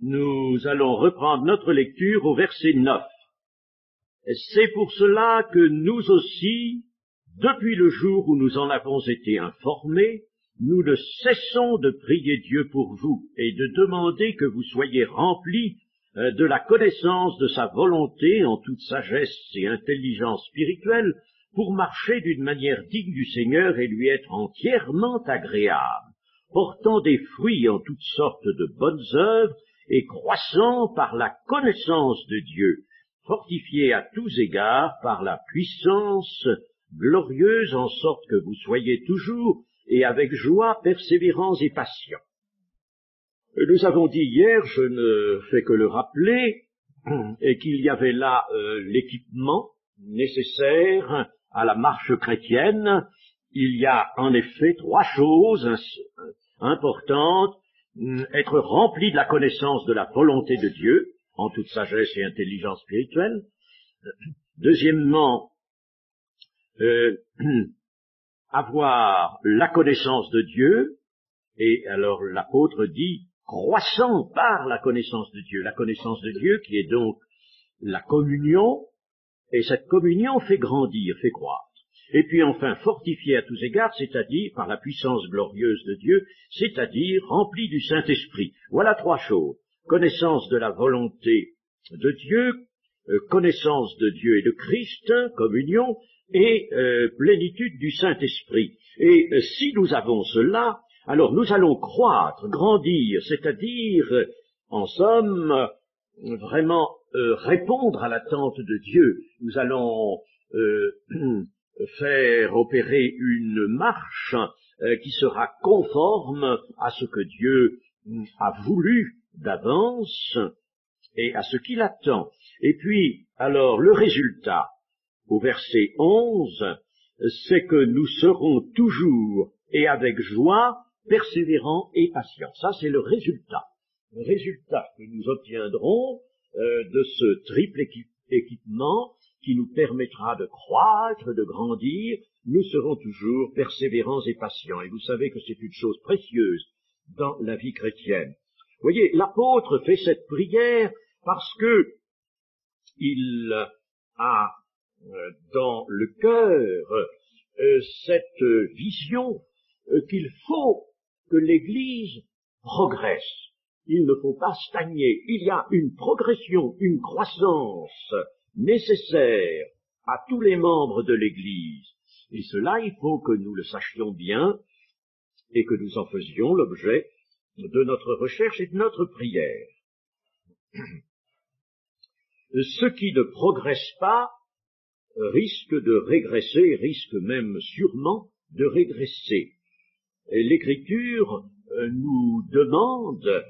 Nous allons reprendre notre lecture au verset 9. C'est pour cela que nous aussi, depuis le jour où nous en avons été informés, nous ne cessons de prier Dieu pour vous et de demander que vous soyez remplis de la connaissance de sa volonté en toute sagesse et intelligence spirituelle pour marcher d'une manière digne du Seigneur et lui être entièrement agréable, portant des fruits en toutes sortes de bonnes œuvres et croissant par la connaissance de Dieu, fortifiés à tous égards par la puissance glorieuse en sorte que vous soyez toujours et avec joie persévérants et patients. Nous avons dit hier, je ne fais que le rappeler, et qu'il y avait là l'équipement nécessaire à la marche chrétienne. Il y a en effet trois choses importantes: être rempli de la connaissance de la volonté de Dieu, en toute sagesse et intelligence spirituelle. Deuxièmement, avoir la connaissance de Dieu, et alors l'apôtre dit croissant par la connaissance de Dieu qui est donc la communion, et cette communion fait grandir, fait croître. Et puis enfin fortifié à tous égards, c'est-à-dire par la puissance glorieuse de Dieu, c'est-à-dire rempli du Saint-Esprit. Voilà trois choses: connaissance de la volonté de Dieu, connaissance de Dieu et de Christ, communion, et plénitude du Saint-Esprit. Et si nous avons cela, alors nous allons croître, grandir, c'est-à-dire, en somme, vraiment répondre à l'attente de Dieu. Nous allons faire opérer une marche qui sera conforme à ce que Dieu a voulu d'avance et à ce qu'il attend. Et puis, alors, le résultat, au verset 11, c'est que nous serons toujours et avec joie persévérants et patients. Ça, c'est le résultat. Le résultat que nous obtiendrons de ce triple équipement qui nous permettra de croître, de grandir. Nous serons toujours persévérants et patients. Et vous savez que c'est une chose précieuse dans la vie chrétienne. Vous voyez, l'apôtre fait cette prière parce que il a dans le cœur cette vision qu'il faut que l'Église progresse. Il ne faut pas stagner. Il y a une progression, une croissance nécessaire à tous les membres de l'Église. Et cela, il faut que nous le sachions bien et que nous en faisions l'objet de notre recherche et de notre prière. Ceux qui ne progressent pas risquent de régresser, risquent même sûrement de régresser. L'Écriture nous demande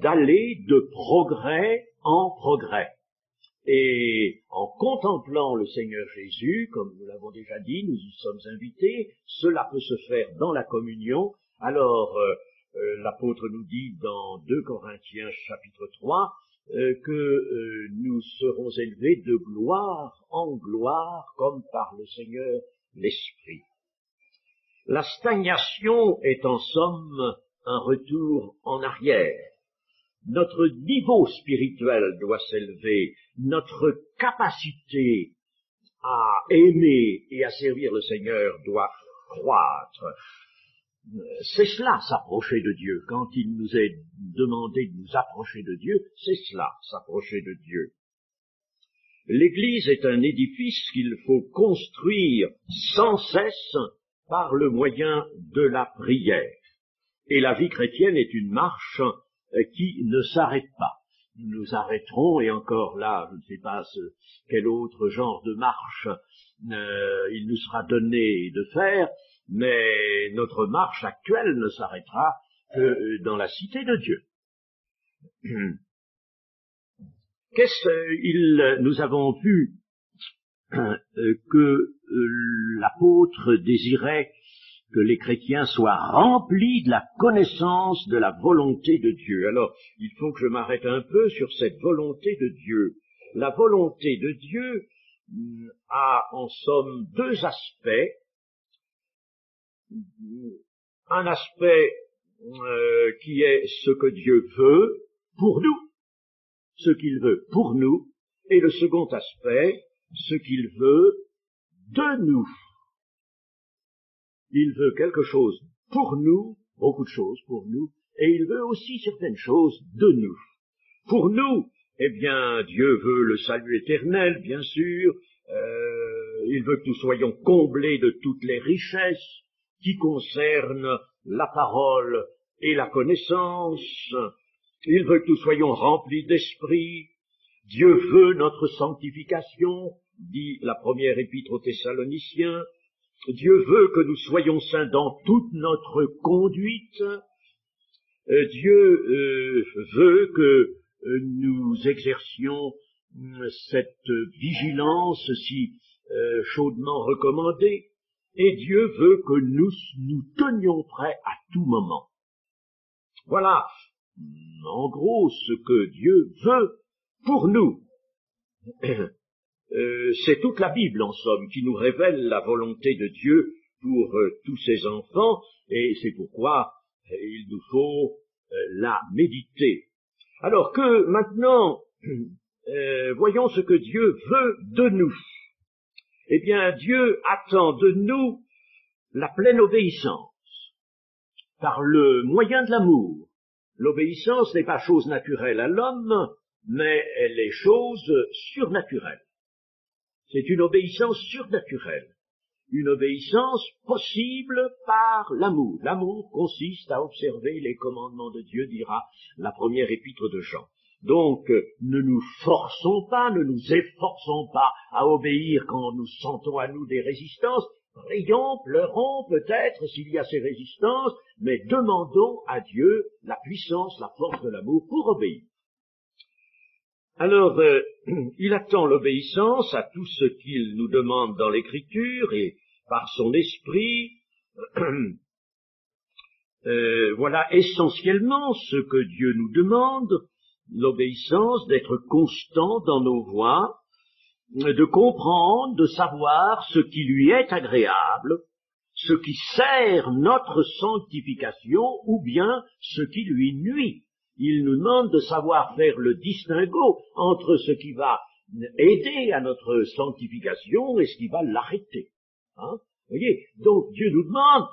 d'aller de progrès en progrès. Et en contemplant le Seigneur Jésus, comme nous l'avons déjà dit, nous y sommes invités, cela peut se faire dans la communion. Alors, l'apôtre nous dit dans 2 Corinthiens chapitre 3 que nous serons élevés de gloire en gloire comme par le Seigneur l'Esprit. La stagnation est en somme un retour en arrière. Notre niveau spirituel doit s'élever, notre capacité à aimer et à servir le Seigneur doit croître. C'est cela, s'approcher de Dieu. Quand il nous est demandé de nous approcher de Dieu, c'est cela, s'approcher de Dieu. L'Église est un édifice qu'il faut construire sans cesse par le moyen de la prière. Et la vie chrétienne est une marche qui ne s'arrête pas. Nous nous arrêterons, et encore là, je ne sais pas quel autre genre de marche il nous sera donné de faire, mais notre marche actuelle ne s'arrêtera que dans la cité de Dieu. Nous avons vu que l'apôtre désirait que les chrétiens soient remplis de la connaissance de la volonté de Dieu. Alors, il faut que je m'arrête un peu sur cette volonté de Dieu. La volonté de Dieu a en somme deux aspects. Un aspect qui est ce que Dieu veut pour nous, ce qu'il veut pour nous, et le second aspect, ce qu'il veut de nous. Il veut quelque chose pour nous, beaucoup de choses pour nous, et il veut aussi certaines choses de nous. Pour nous, eh bien, Dieu veut le salut éternel, bien sûr. Il veut que nous soyons comblés de toutes les richesses qui concernent la parole et la connaissance. Il veut que nous soyons remplis d'esprit. Dieu veut notre sanctification, dit la première épître aux Thessaloniciens. Dieu veut que nous soyons saints dans toute notre conduite. Dieu veut que nous exercions cette vigilance si chaudement recommandée, et Dieu veut que nous nous tenions prêts à tout moment. Voilà, en gros, ce que Dieu veut pour nous. C'est toute la Bible, en somme, qui nous révèle la volonté de Dieu pour tous ses enfants, et c'est pourquoi il nous faut la méditer. Alors que maintenant, voyons ce que Dieu veut de nous. Eh bien, Dieu attend de nous la pleine obéissance, par le moyen de l'amour. L'obéissance n'est pas chose naturelle à l'homme, mais elle est chose surnaturelle. C'est une obéissance surnaturelle, une obéissance possible par l'amour. L'amour consiste à observer les commandements de Dieu, dira la première épître de Jean. Donc, ne nous forçons pas, ne nous efforçons pas à obéir quand nous sentons à nous des résistances. Prions, pleurons peut-être s'il y a ces résistances, mais demandons à Dieu la puissance, la force de l'amour pour obéir. Alors, il attend l'obéissance à tout ce qu'il nous demande dans l'Écriture et par son esprit. Voilà essentiellement ce que Dieu nous demande, l'obéissance, d'être constant dans nos voies, de comprendre, de savoir ce qui lui est agréable, ce qui sert notre sanctification ou bien ce qui lui nuit. Il nous demande de savoir faire le distinguo entre ce qui va aider à notre sanctification et ce qui va l'arrêter. Hein? Voyez, donc Dieu nous demande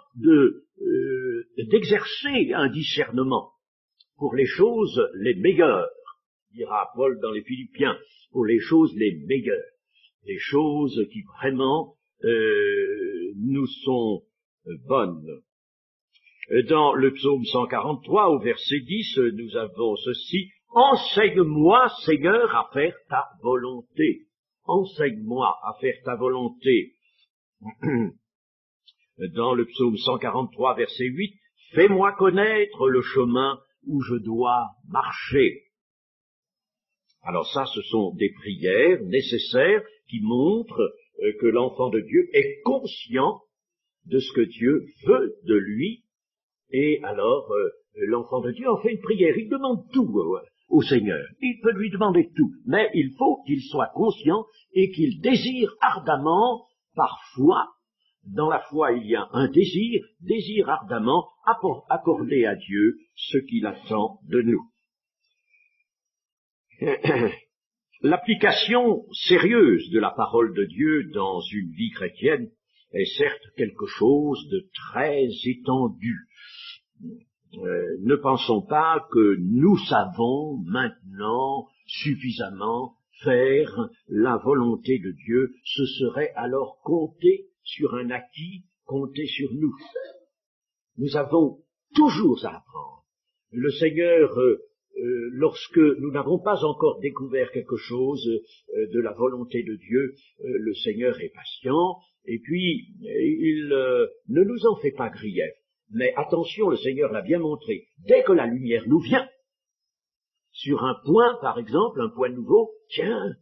d'exercer un discernement pour les choses les meilleures, dira Paul dans les Philippiens, pour les choses les meilleures, les choses qui vraiment nous sont bonnes. Dans le psaume 143, au verset 10, nous avons ceci: « Enseigne-moi, Seigneur, à faire ta volonté. » Enseigne-moi à faire ta volonté. Dans le psaume 143, verset 8, « Fais-moi connaître le chemin où je dois marcher. » Alors ça, ce sont des prières nécessaires qui montrent que l'enfant de Dieu est conscient de ce que Dieu veut de lui. Et alors, l'enfant de Dieu en fait une prière, il demande tout au Seigneur, il peut lui demander tout, mais il faut qu'il soit conscient et qu'il désire ardemment, par foi. Dans la foi, il y a un désir ardemment accorder à Dieu ce qu'il attend de nous. L'application sérieuse de la parole de Dieu dans une vie chrétienne est certes quelque chose de très étendu. Ne pensons pas que nous savons maintenant suffisamment faire la volonté de Dieu. Ce serait alors compter sur un acquis, compter sur nous. Nous avons toujours à apprendre. Le Seigneur, lorsque nous n'avons pas encore découvert quelque chose de la volonté de Dieu, le Seigneur est patient, et puis il ne nous en fait pas grief. Mais attention, le Seigneur l'a bien montré, dès que la lumière nous vient, sur un point, par exemple, un point nouveau, tiens,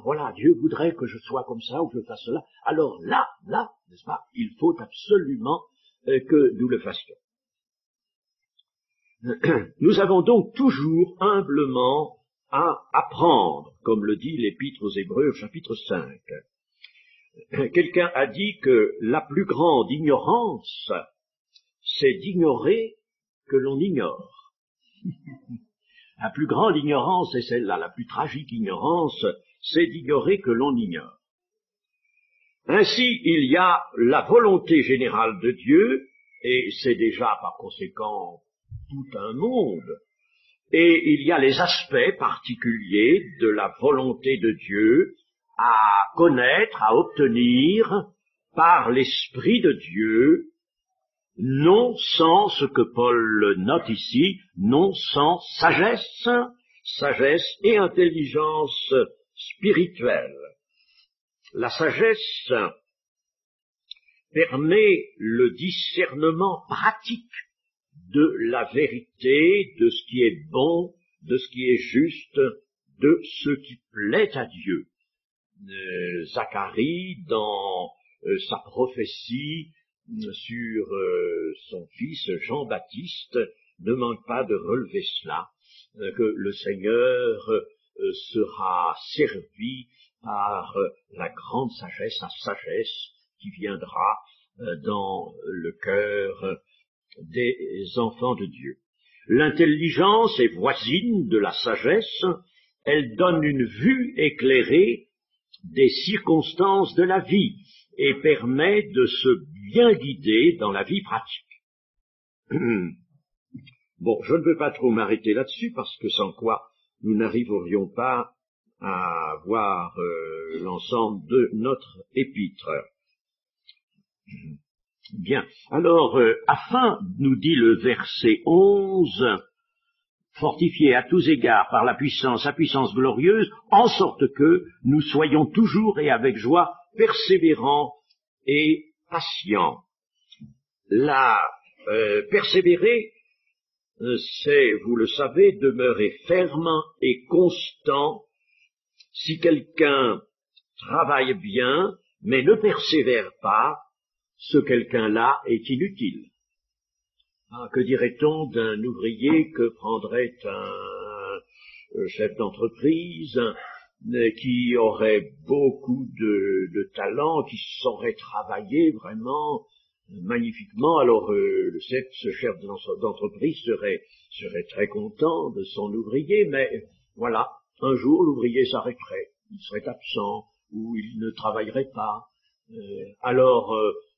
voilà, Dieu voudrait que je sois comme ça, ou que je fasse cela, alors là, n'est-ce pas, il faut absolument que nous le fassions. Nous avons donc toujours humblement à apprendre, comme le dit l'Épître aux Hébreux, chapitre 5. Quelqu'un a dit que la plus grande ignorance, c'est d'ignorer que l'on ignore. La plus grande ignorance est celle-là, la plus tragique ignorance, c'est d'ignorer que l'on ignore. Ainsi, il y a la volonté générale de Dieu, et c'est déjà par conséquent tout un monde, et il y a les aspects particuliers de la volonté de Dieu à connaître, à obtenir par l'Esprit de Dieu, non sans ce que Paul note ici, non sans sagesse, sagesse et intelligence spirituelle. La sagesse permet le discernement pratique de la vérité, de ce qui est bon, de ce qui est juste, de ce qui plaît à Dieu. Zacharie, dans sa prophétie sur son fils Jean-Baptiste, ne manque pas de relever cela, que le Seigneur sera servi par la grande sagesse, la sagesse qui viendra dans le cœur des enfants de Dieu. L'intelligence est voisine de la sagesse, elle donne une vue éclairée des circonstances de la vie et permet de se bien guider dans la vie pratique. Bon, je ne veux pas trop m'arrêter là-dessus parce que sans quoi nous n'arriverions pas à voir l'ensemble de notre épître. Bien, alors, afin, nous dit le verset 11, fortifiés à tous égards par la puissance glorieuse, en sorte que nous soyons toujours et avec joie persévérants et patients. La persévérer, c'est, vous le savez, demeurer ferme et constant. Si quelqu'un travaille bien, mais ne persévère pas, ce quelqu'un-là est inutile. Que dirait-on d'un ouvrier que prendrait un chef d'entreprise qui aurait beaucoup de talent, qui saurait travailler vraiment magnifiquement? Alors ce chef d'entreprise serait très content de son ouvrier, mais voilà, un jour l'ouvrier s'arrêterait, il serait absent ou il ne travaillerait pas. Alors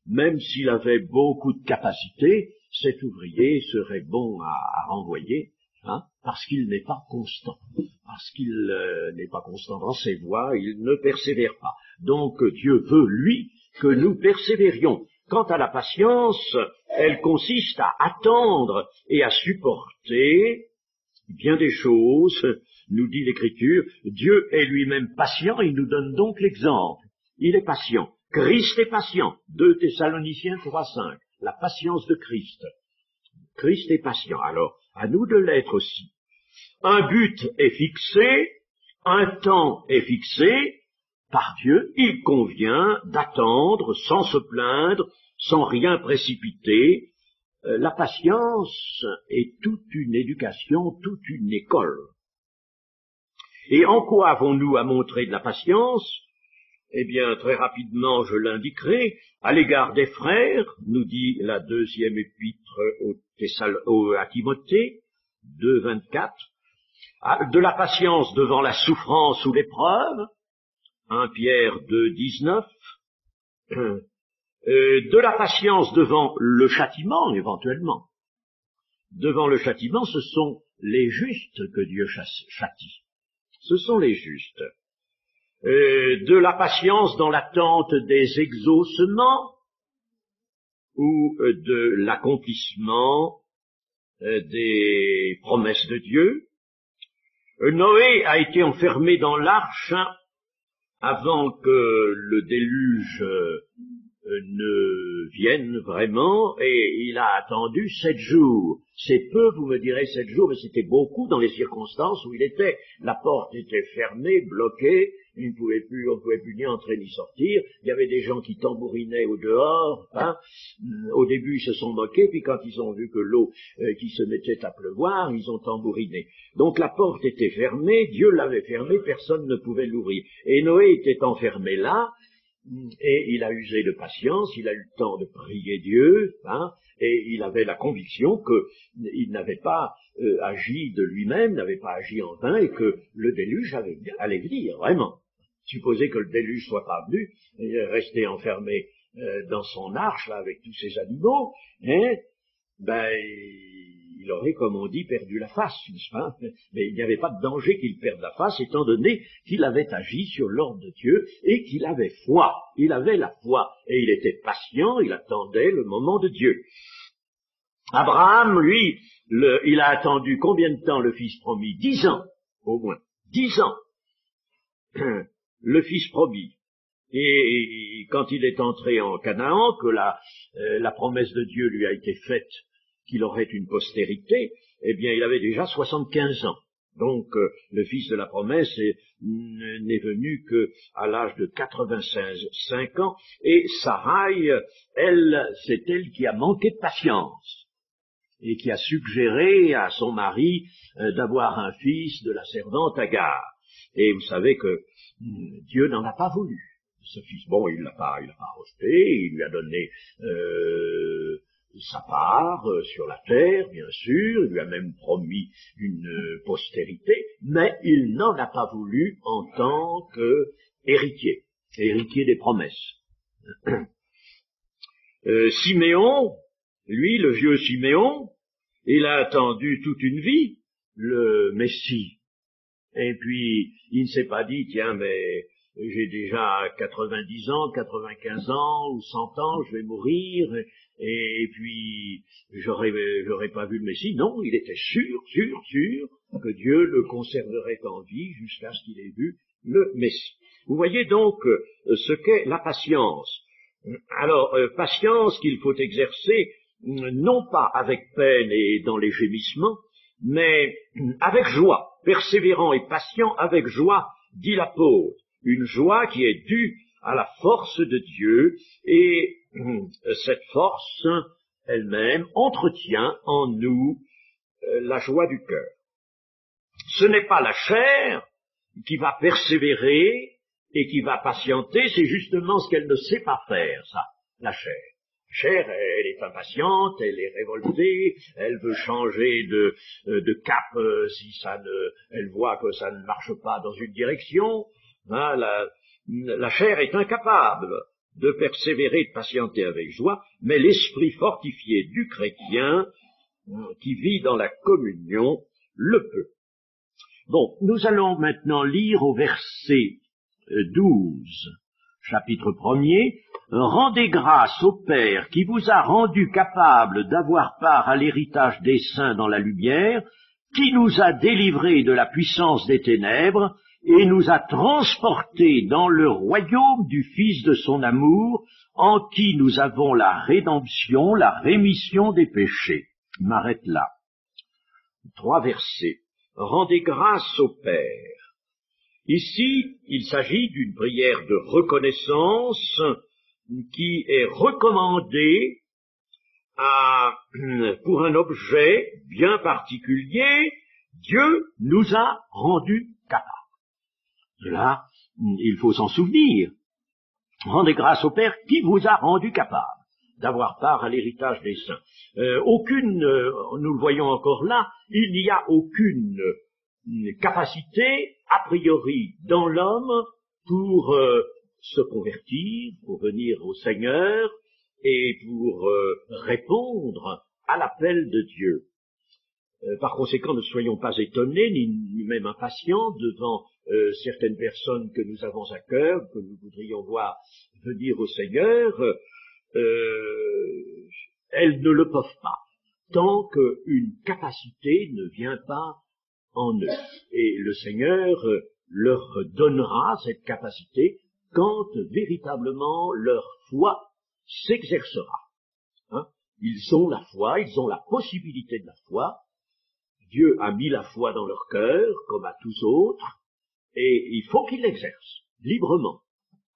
même s'il avait beaucoup de capacités, cet ouvrier serait bon à renvoyer, parce qu'il n'est pas constant. Parce qu'il n'est pas constant dans ses voies, il ne persévère pas. Donc Dieu veut, lui, que nous persévérions. Quant à la patience, elle consiste à attendre et à supporter bien des choses, nous dit l'Écriture. Dieu est lui-même patient, il nous donne donc l'exemple. Il est patient. Christ est patient. 2 Thessaloniciens 3:5. La patience de Christ. Christ est patient. Alors, à nous de l'être aussi. Un but est fixé, un temps est fixé par Dieu. Il convient d'attendre sans se plaindre, sans rien précipiter. La patience est toute une éducation, toute une école. Et en quoi avons-nous à montrer de la patience? Eh bien, très rapidement, je l'indiquerai, à l'égard des frères, nous dit la 2e épître à Timothée, 2:24, de la patience devant la souffrance ou l'épreuve, 1 Pierre 2:19, de la patience devant le châtiment, éventuellement. Devant le châtiment, ce sont les justes que Dieu châtie. Ce sont les justes. De la patience dans l'attente des exaucements ou de l'accomplissement des promesses de Dieu. Noé a été enfermé dans l'arche avant que le déluge ne vienne vraiment, et il a attendu 7 jours. C'est peu, vous me direz 7 jours, mais c'était beaucoup dans les circonstances où il était. La porte était fermée, bloquée, on ne pouvait plus ni entrer ni sortir. Il y avait des gens qui tambourinaient au dehors. Au début, ils se sont moqués, puis quand ils ont vu que l'eau qui se mettait à pleuvoir, ils ont tambouriné. Donc la porte était fermée, Dieu l'avait fermée, personne ne pouvait l'ouvrir. Et Noé était enfermé là, et il a usé de patience, il a eu le temps de prier Dieu, hein, et il avait la conviction qu'il n'avait pas agi de lui-même, n'avait pas agi en vain, et que le déluge allait venir, vraiment. Supposer que le déluge soit pas venu, rester enfermé dans son arche, là, avec tous ces animaux, hein, ben, il aurait, comme on dit, perdu la face, n'est-ce pas? Mais il n'y avait pas de danger qu'il perde la face, étant donné qu'il avait agi sur l'ordre de Dieu et qu'il avait foi. Il avait la foi et il était patient, il attendait le moment de Dieu. Abraham, lui, il a attendu combien de temps le fils promis? 10 ans, au moins. 10 ans. Le fils promis. Et quand il est entré en Canaan, que la promesse de Dieu lui a été faite qu'il aurait une postérité, eh bien il avait déjà 75 ans. Donc le fils de la promesse n'est venu que à l'âge de 85 ans, et Sarai, c'est elle qui a manqué de patience et qui a suggéré à son mari d'avoir un fils de la servante Agar. Et vous savez que Dieu n'en a pas voulu. Ce fils, bon, il l'a pas rejeté, il lui a donné sa part sur la terre, bien sûr, il lui a même promis une postérité, mais il n'en a pas voulu en tant qu'héritier, héritier des promesses. Siméon, lui, le vieux Siméon, il a attendu toute une vie le Messie. Et puis, il ne s'est pas dit, tiens, mais j'ai déjà 90 ans, 95 ans, ou 100 ans, je vais mourir, et puis, j'aurais pas vu le Messie. Non, il était sûr que Dieu le conserverait en vie jusqu'à ce qu'il ait vu le Messie. Vous voyez donc ce qu'est la patience. Alors, patience qu'il faut exercer, non pas avec peine et dans les gémissements, mais avec joie, persévérant et patient avec joie, dit l'apôtre, une joie qui est due à la force de Dieu, et cette force elle-même entretient en nous la joie du cœur. Ce n'est pas la chair qui va persévérer et qui va patienter, c'est justement ce qu'elle ne sait pas faire, ça, la chair. La chair, elle est impatiente, elle est révoltée, elle veut changer de cap si elle voit que ça ne marche pas dans une direction. Hein, la chair est incapable de persévérer et de patienter avec joie, mais l'esprit fortifié du chrétien, qui vit dans la communion, le peut. Bon, nous allons maintenant lire au verset 12, chapitre 1er, « Rendez grâce au Père qui vous a rendu capable d'avoir part à l'héritage des saints dans la lumière, qui nous a délivrés de la puissance des ténèbres et nous a transportés dans le royaume du Fils de son amour, en qui nous avons la rédemption, la rémission des péchés. » Je m'arrête là. 3 versets. Rendez grâce au Père. Ici, il s'agit d'une prière de reconnaissance qui est recommandée pour un objet bien particulier. Dieu nous a rendus capables. Là, il faut s'en souvenir. Rendez grâce au Père qui vous a rendus capables d'avoir part à l'héritage des saints. Nous le voyons encore là, il n'y a aucune capacité, a priori, dans l'homme pour se convertir, pour venir au Seigneur et pour répondre à l'appel de Dieu. Par conséquent, ne soyons pas étonnés, ni même impatients devant certaines personnes que nous avons à cœur, que nous voudrions voir venir au Seigneur. Elles ne le peuvent pas, tant qu'une capacité ne vient pas en eux. Et le Seigneur leur donnera cette capacité quand véritablement leur foi s'exercera. Hein? Ils ont la foi, ils ont la possibilité de la foi. Dieu a mis la foi dans leur cœur, comme à tous autres, et il faut qu'ils l'exercent, librement.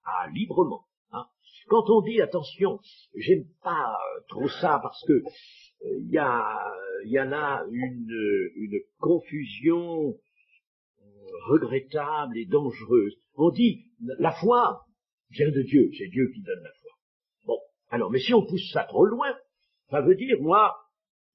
Ah, librement. Hein? Quand on dit, attention, j'aime pas trop ça, parce que il y en a une confusion regrettable et dangereuse. On dit, la foi, vient de Dieu, c'est Dieu qui donne la foi. Bon, alors, mais si on pousse ça trop loin, ça veut dire, moi,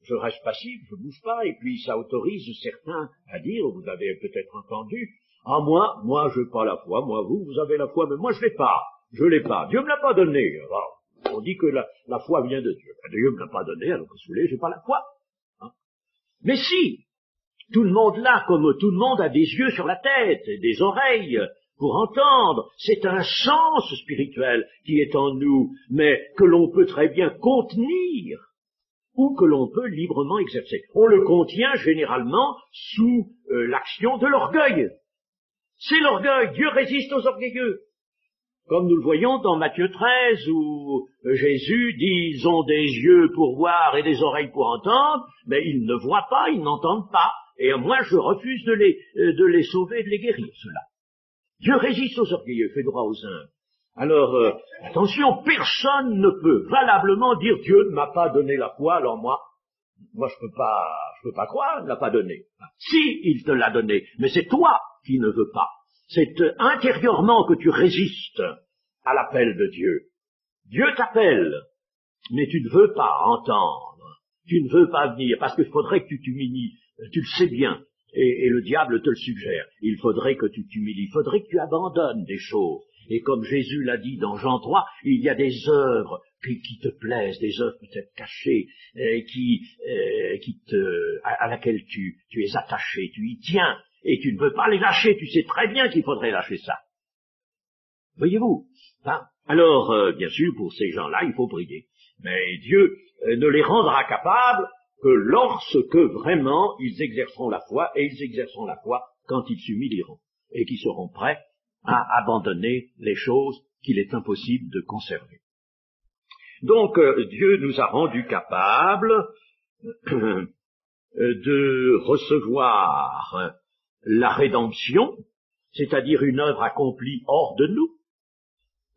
je reste passif, je bouge pas, et puis ça autorise certains à dire, vous avez peut-être entendu, ah moi je n'ai pas la foi, moi vous avez la foi, mais moi je l'ai pas, Dieu me l'a pas donné. Alors, on dit que la foi vient de Dieu. Dieu me l'a pas donné, alors que si vous voulez, j'ai pas la foi. Hein. Mais si, tout le monde là, comme tout le monde a des yeux sur la tête, et des oreilles, pour entendre, c'est un sens spirituel qui est en nous, mais que l'on peut très bien contenir, ou que l'on peut librement exercer. On le contient généralement sous l'action de l'orgueil. C'est l'orgueil, Dieu résiste aux orgueilleux. Comme nous le voyons dans Matthieu 13, où Jésus dit, ils ont des yeux pour voir et des oreilles pour entendre, mais ils ne voient pas, ils n'entendent pas. Et moi, je refuse de les sauver, de les guérir, cela. Dieu résiste aux orgueilleux, fait droit aux humbles. Alors, attention, personne ne peut valablement dire Dieu ne m'a pas donné la foi, alors moi je peux pas croire, il ne l'a pas donné. Si, il te l'a donné, mais c'est toi qui ne veux pas. C'est intérieurement que tu résistes à l'appel de Dieu. Dieu t'appelle, mais tu ne veux pas entendre, tu ne veux pas venir, parce qu'il faudrait que tu t'humilies, tu le sais bien, et le diable te le suggère. Il faudrait que tu t'humilies, il faudrait que tu abandonnes des choses. Et comme Jésus l'a dit dans Jean 3, il y a des œuvres qui te plaisent, des œuvres peut-être cachées, à laquelle tu es attaché, tu y tiens, et tu ne veux pas les lâcher, tu sais très bien qu'il faudrait lâcher ça. Voyez-vous, hein? Alors, bien sûr, pour ces gens-là, il faut prier. Mais Dieu ne les rendra capables que lorsque vraiment ils exerceront la foi, et ils exerceront la foi quand ils s'humilieront, et qu'ils seront prêts à abandonner les choses qu'il est impossible de conserver. Donc, Dieu nous a rendus capables de recevoir la rédemption, c'est-à-dire une œuvre accomplie hors de nous.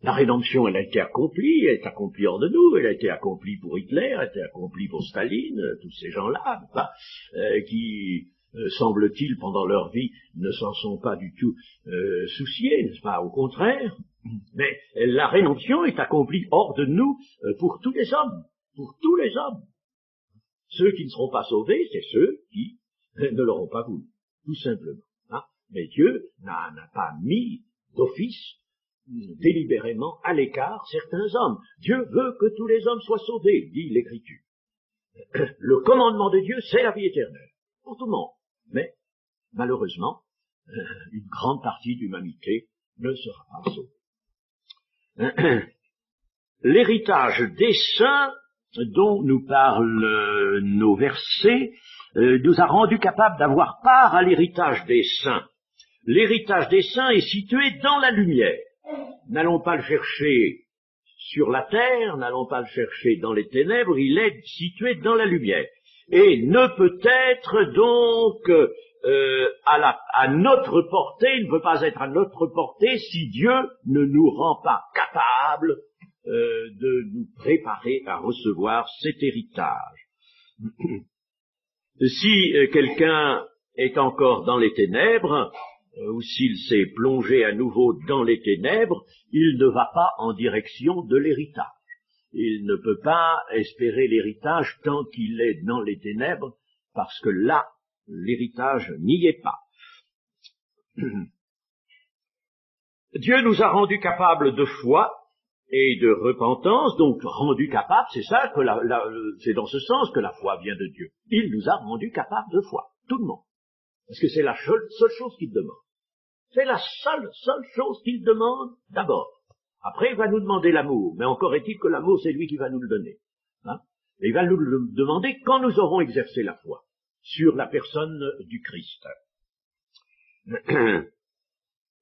La rédemption, elle a été accomplie, elle est accomplie hors de nous, elle a été accomplie pour Hitler, elle a été accomplie pour Staline, tous ces gens-là, qui, semble-t-il, pendant leur vie, ne s'en sont pas du tout souciés, n'est-ce pas, au contraire. Mais la rédemption est accomplie hors de nous pour tous les hommes, pour tous les hommes. Ceux qui ne seront pas sauvés, c'est ceux qui ne l'auront pas voulu, tout simplement. Hein. Mais Dieu n'a pas mis d'office délibérément à l'écart certains hommes. Dieu veut que tous les hommes soient sauvés, dit l'Écriture. Le commandement de Dieu, c'est la vie éternelle, pour tout le monde. Mais, malheureusement, une grande partie de l'humanité ne sera pas sauvée. L'héritage des saints, dont nous parlent nos versets, nous a rendus capables d'avoir part à l'héritage des saints. L'héritage des saints est situé dans la lumière. N'allons pas le chercher sur la terre, n'allons pas le chercher dans les ténèbres, il est situé dans la lumière. Et ne peut être donc à notre portée, ne peut pas être à notre portée si Dieu ne nous rend pas capables de nous préparer à recevoir cet héritage. Si quelqu'un est encore dans les ténèbres, ou s'il s'est plongé à nouveau dans les ténèbres, il ne va pas en direction de l'héritage. Il ne peut pas espérer l'héritage tant qu'il est dans les ténèbres, parce que là, l'héritage n'y est pas. Dieu nous a rendus capables de foi et de repentance, donc rendus capables, c'est ça que c'est dans ce sens que la foi vient de Dieu. Il nous a rendus capables de foi, tout le monde. Parce que c'est la seule chose qu'il demande. C'est la seule chose qu'il demande d'abord. Après, il va nous demander l'amour. Mais encore est-il que l'amour, c'est lui qui va nous le donner. Hein? Et il va nous le demander quand nous aurons exercé la foi sur la personne du Christ.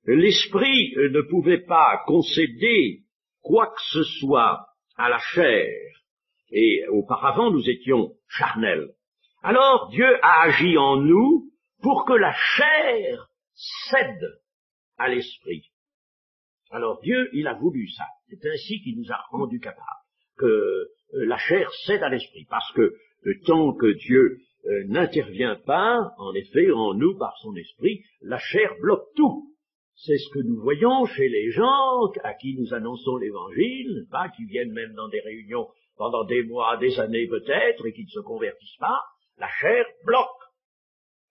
L'esprit ne pouvait pas concéder quoi que ce soit à la chair. Et auparavant, nous étions charnels. Alors, Dieu a agi en nous pour que la chair cède à l'esprit. Alors Dieu, il a voulu ça. C'est ainsi qu'il nous a rendus capables, que la chair cède à l'esprit. Parce que tant que Dieu n'intervient pas, en effet, en nous, par son esprit, la chair bloque tout. C'est ce que nous voyons chez les gens à qui nous annonçons l'Évangile, pas, qui viennent même dans des réunions pendant des mois, des années peut-être, et qui ne se convertissent pas. La chair bloque.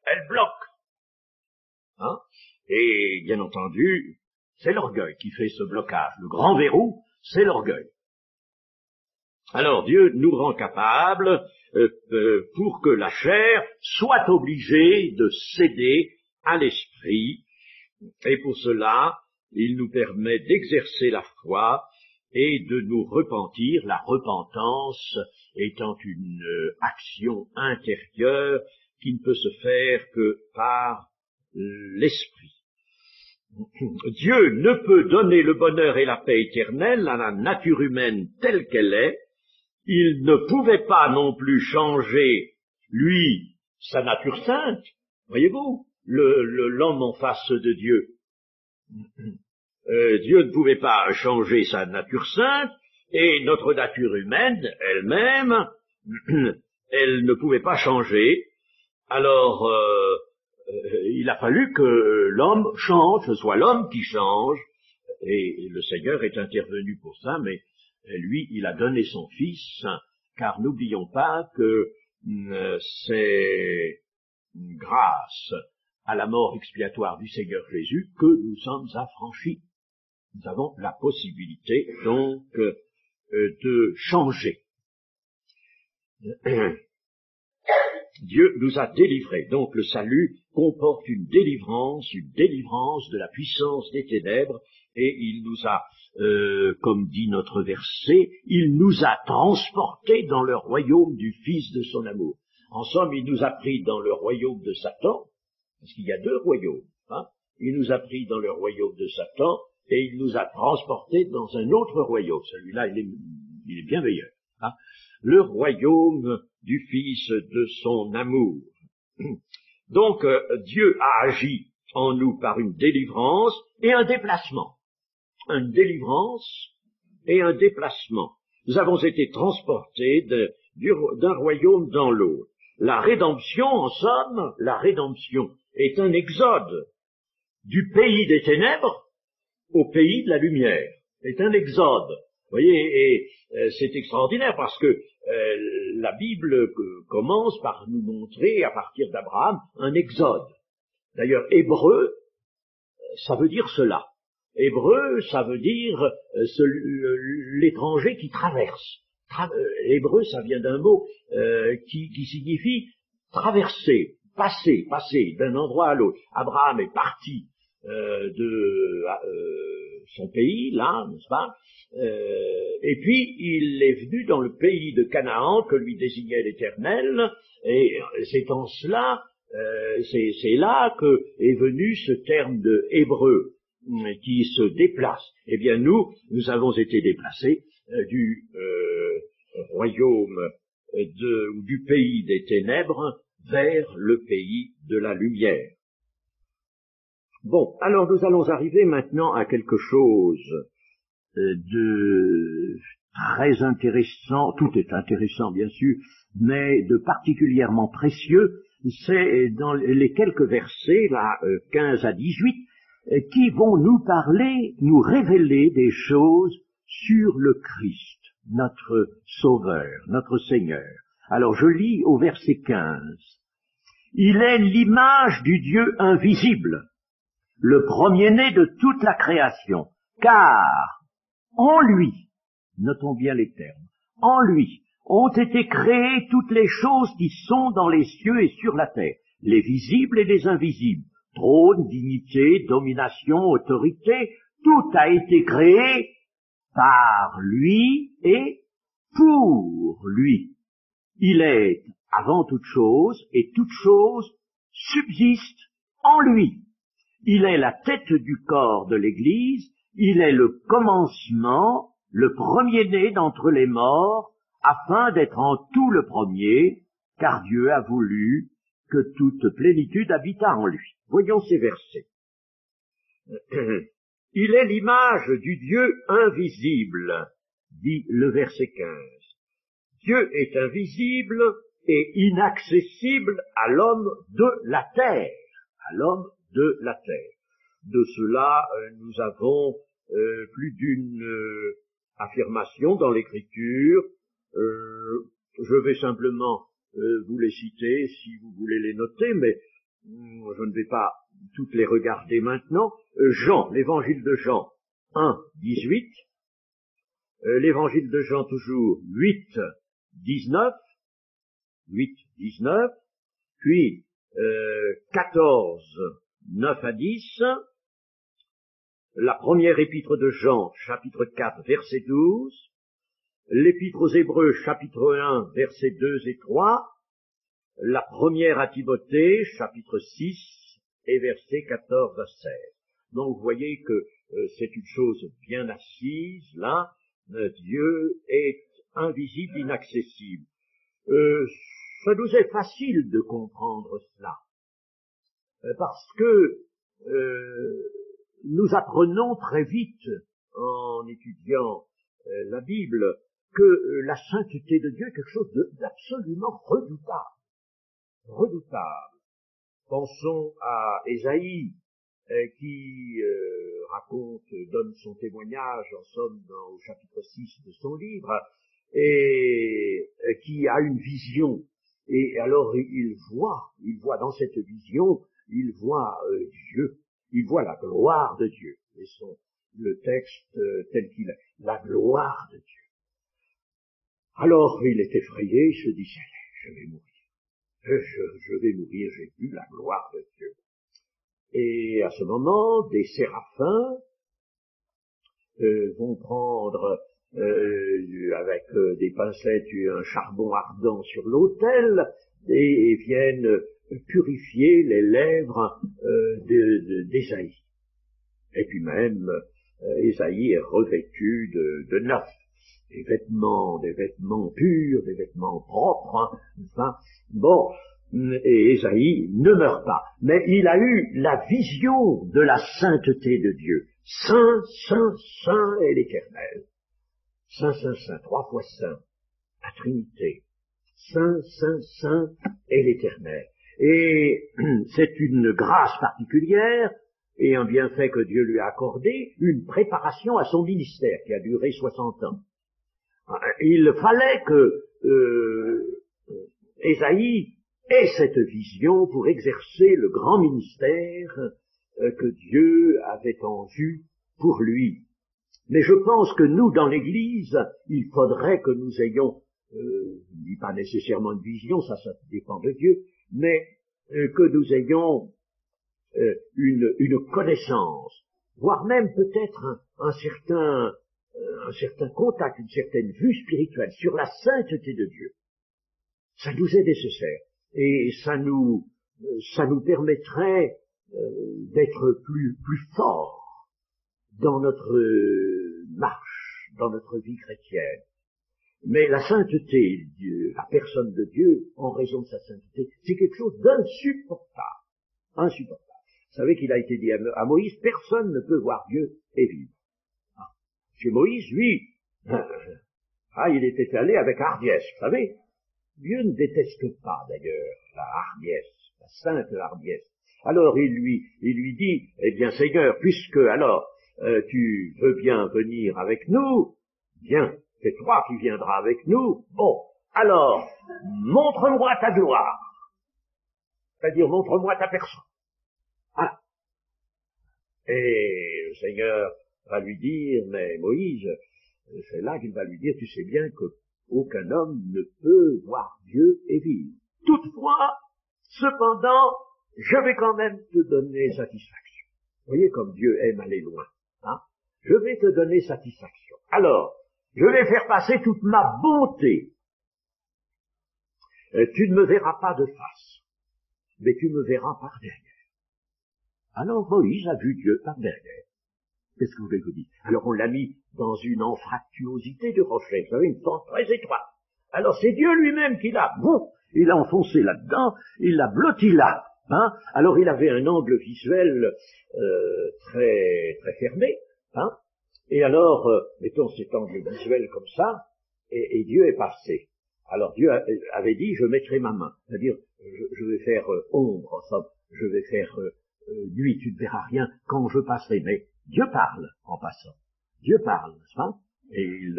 Elle bloque. Hein? Et bien entendu, c'est l'orgueil qui fait ce blocage. Le grand verrou, c'est l'orgueil. Alors Dieu nous rend capables pour que la chair soit obligée de céder à l'esprit, et pour cela, il nous permet d'exercer la foi et de nous repentir, la repentance étant une action intérieure qui ne peut se faire que par l'esprit. Dieu ne peut donner le bonheur et la paix éternelle à la nature humaine telle qu'elle est. Il ne pouvait pas non plus changer, lui, sa nature sainte. Voyez-vous, l'homme en face de Dieu. Dieu ne pouvait pas changer sa nature sainte, et notre nature humaine elle-même, elle ne pouvait pas changer. Alors, il a fallu que l'homme change, ce soit l'homme qui change, et le Seigneur est intervenu pour ça, mais lui, il a donné son Fils, car n'oublions pas que c'est grâce à la mort expiatoire du Seigneur Jésus que nous sommes affranchis. Nous avons la possibilité, donc, de changer. Dieu nous a délivrés. Donc le salut comporte une délivrance de la puissance des ténèbres, et il nous a, comme dit notre verset, il nous a transportés dans le royaume du Fils de son amour. En somme, il nous a pris dans le royaume de Satan, parce qu'il y a deux royaumes. Hein. Il nous a pris dans le royaume de Satan, et il nous a transportés dans un autre royaume. Celui-là, il est bien meilleur. Hein. Le royaume du Fils de son amour. Donc, Dieu a agi en nous par une délivrance et un déplacement. Une délivrance et un déplacement. Nous avons été transportés d'un royaume dans l'autre. La rédemption, en somme, la rédemption est un exode du pays des ténèbres au pays de la lumière. C'est un exode. Vous voyez, et c'est extraordinaire parce que la Bible commence par nous montrer, à partir d'Abraham, un exode. D'ailleurs, hébreu, ça veut dire cela. Hébreu, ça veut dire l'étranger qui traverse. Hébreu, ça vient d'un mot qui signifie traverser, passer d'un endroit à l'autre. Abraham est parti de son pays, là, n'est-ce pas, et puis il est venu dans le pays de Canaan que lui désignait l'Éternel, et c'est en cela, c'est là que est venu ce terme de hébreu qui se déplace. Eh bien nous avons été déplacés du royaume ou du pays des ténèbres vers le pays de la lumière. Bon, alors nous allons arriver maintenant à quelque chose de très intéressant, tout est intéressant bien sûr, mais de particulièrement précieux, c'est dans les quelques versets, là, 15 à 18, qui vont nous parler, nous révéler des choses sur le Christ, notre Sauveur, notre Seigneur. Alors je lis au verset 15. Il est l'image du Dieu invisible, le premier-né de toute la création, car en lui, notons bien les termes, en lui ont été créées toutes les choses qui sont dans les cieux et sur la terre, les visibles et les invisibles, trône, dignité, domination, autorité, tout a été créé par lui et pour lui. Il est avant toute chose et toute chose subsiste en lui. Il est la tête du corps de l'Église, il est le commencement, le premier-né d'entre les morts, afin d'être en tout le premier, car Dieu a voulu que toute plénitude habitât en lui. Voyons ces versets. Il est l'image du Dieu invisible, dit le verset 15. Dieu est invisible et inaccessible à l'homme de la terre, à l'homme de la terre. de cela, nous avons plus d'une affirmation dans l'Écriture. Je vais simplement vous les citer si vous voulez les noter, mais je ne vais pas toutes les regarder maintenant. Jean, l'évangile de Jean 1, 18, l'évangile de Jean toujours 8, 19, puis 14, 9 à 10, la première épître de Jean, chapitre 4, verset 12, l'épître aux Hébreux, chapitre 1, versets 2 et 3, la première à Timothée, chapitre 6, et versets 14 à 16. Donc vous voyez que c'est une chose bien assise, là, Dieu est invisible, inaccessible. Ça nous est facile de comprendre cela, parce que nous apprenons très vite, en étudiant la Bible, que la sainteté de Dieu est quelque chose d'absolument redoutable. Redoutable. Pensons à Ésaïe, qui donne son témoignage, en somme, au chapitre 6 de son livre, et qui a une vision. Et alors il voit dans cette vision, il voit Dieu, il voit la gloire de Dieu. Et le texte tel qu'il est, la gloire de Dieu. Alors il est effrayé, il se dit, je vais mourir. Je vais mourir, j'ai vu la gloire de Dieu. Et à ce moment, des séraphins vont prendre avec des pincettes un charbon ardent sur l'autel et viennent purifier les lèvres d'Ésaïe. Et puis même, Ésaïe est revêtu de neuf, des vêtements purs, des vêtements propres, hein, enfin, bon, et Ésaïe ne meurt pas, mais il a eu la vision de la sainteté de Dieu. Saint, saint, saint est l'Éternel. Saint, saint, saint, 3 fois saint, la Trinité. Saint, saint, saint est l'Éternel. Et c'est une grâce particulière et un bienfait que Dieu lui a accordé, une préparation à son ministère qui a duré 60 ans. Il fallait que Ésaïe ait cette vision pour exercer le grand ministère que Dieu avait en vue pour lui. Mais je pense que nous, dans l'Église, il faudrait que nous ayons, je ne dis pas nécessairement une vision, ça dépend de Dieu, mais que nous ayons une connaissance, voire même peut-être un certain contact, une certaine vue spirituelle sur la sainteté de Dieu. Ça nous est nécessaire et ça nous permettrait d'être plus forts dans notre marche, dans notre vie chrétienne. Mais la sainteté, la personne de Dieu, en raison de sa sainteté, c'est quelque chose d'insupportable. Insupportable. Vous savez qu'il a été dit à Moïse, personne ne peut voir Dieu et vivre. Parce que Moïse, lui, il était allé avec hardiesse, vous savez. Dieu ne déteste pas, d'ailleurs, la hardiesse, la sainte hardiesse. Alors il lui dit, eh bien Seigneur, puisque alors tu veux bien venir avec nous, bien, c'est toi qui viendras avec nous, bon, alors, montre-moi ta gloire. C'est-à-dire, montre-moi ta personne. Voilà. Et le Seigneur va lui dire, mais Moïse, c'est là qu'il va lui dire, tu sais bien que aucun homme ne peut voir Dieu et vivre. Toutefois, cependant, je vais quand même te donner satisfaction. Vous voyez comme Dieu aime aller loin. Hein? Je vais te donner satisfaction. Alors, je vais faire passer toute ma bonté. Tu ne me verras pas de face, mais tu me verras par derrière. Alors Moïse a vu Dieu par derrière. Qu'est-ce que vous voulez que je vous dise? Alors on l'a mis dans une anfractuosité de rocher, vous savez, une pente très étroite. Alors c'est Dieu lui-même qui l'a, il a enfoncé là-dedans, il l'a blotti là. Hein? Alors il avait un angle visuel très très fermé. Hein? Et alors, mettons cet angle visuel comme ça, et Dieu est passé. Alors Dieu avait dit, je mettrai ma main, c'est-à-dire je vais faire ombre, enfin, je vais faire nuit, tu ne verras rien quand je passerai. Mais Dieu parle en passant. Dieu parle, n'est-ce pas? Et il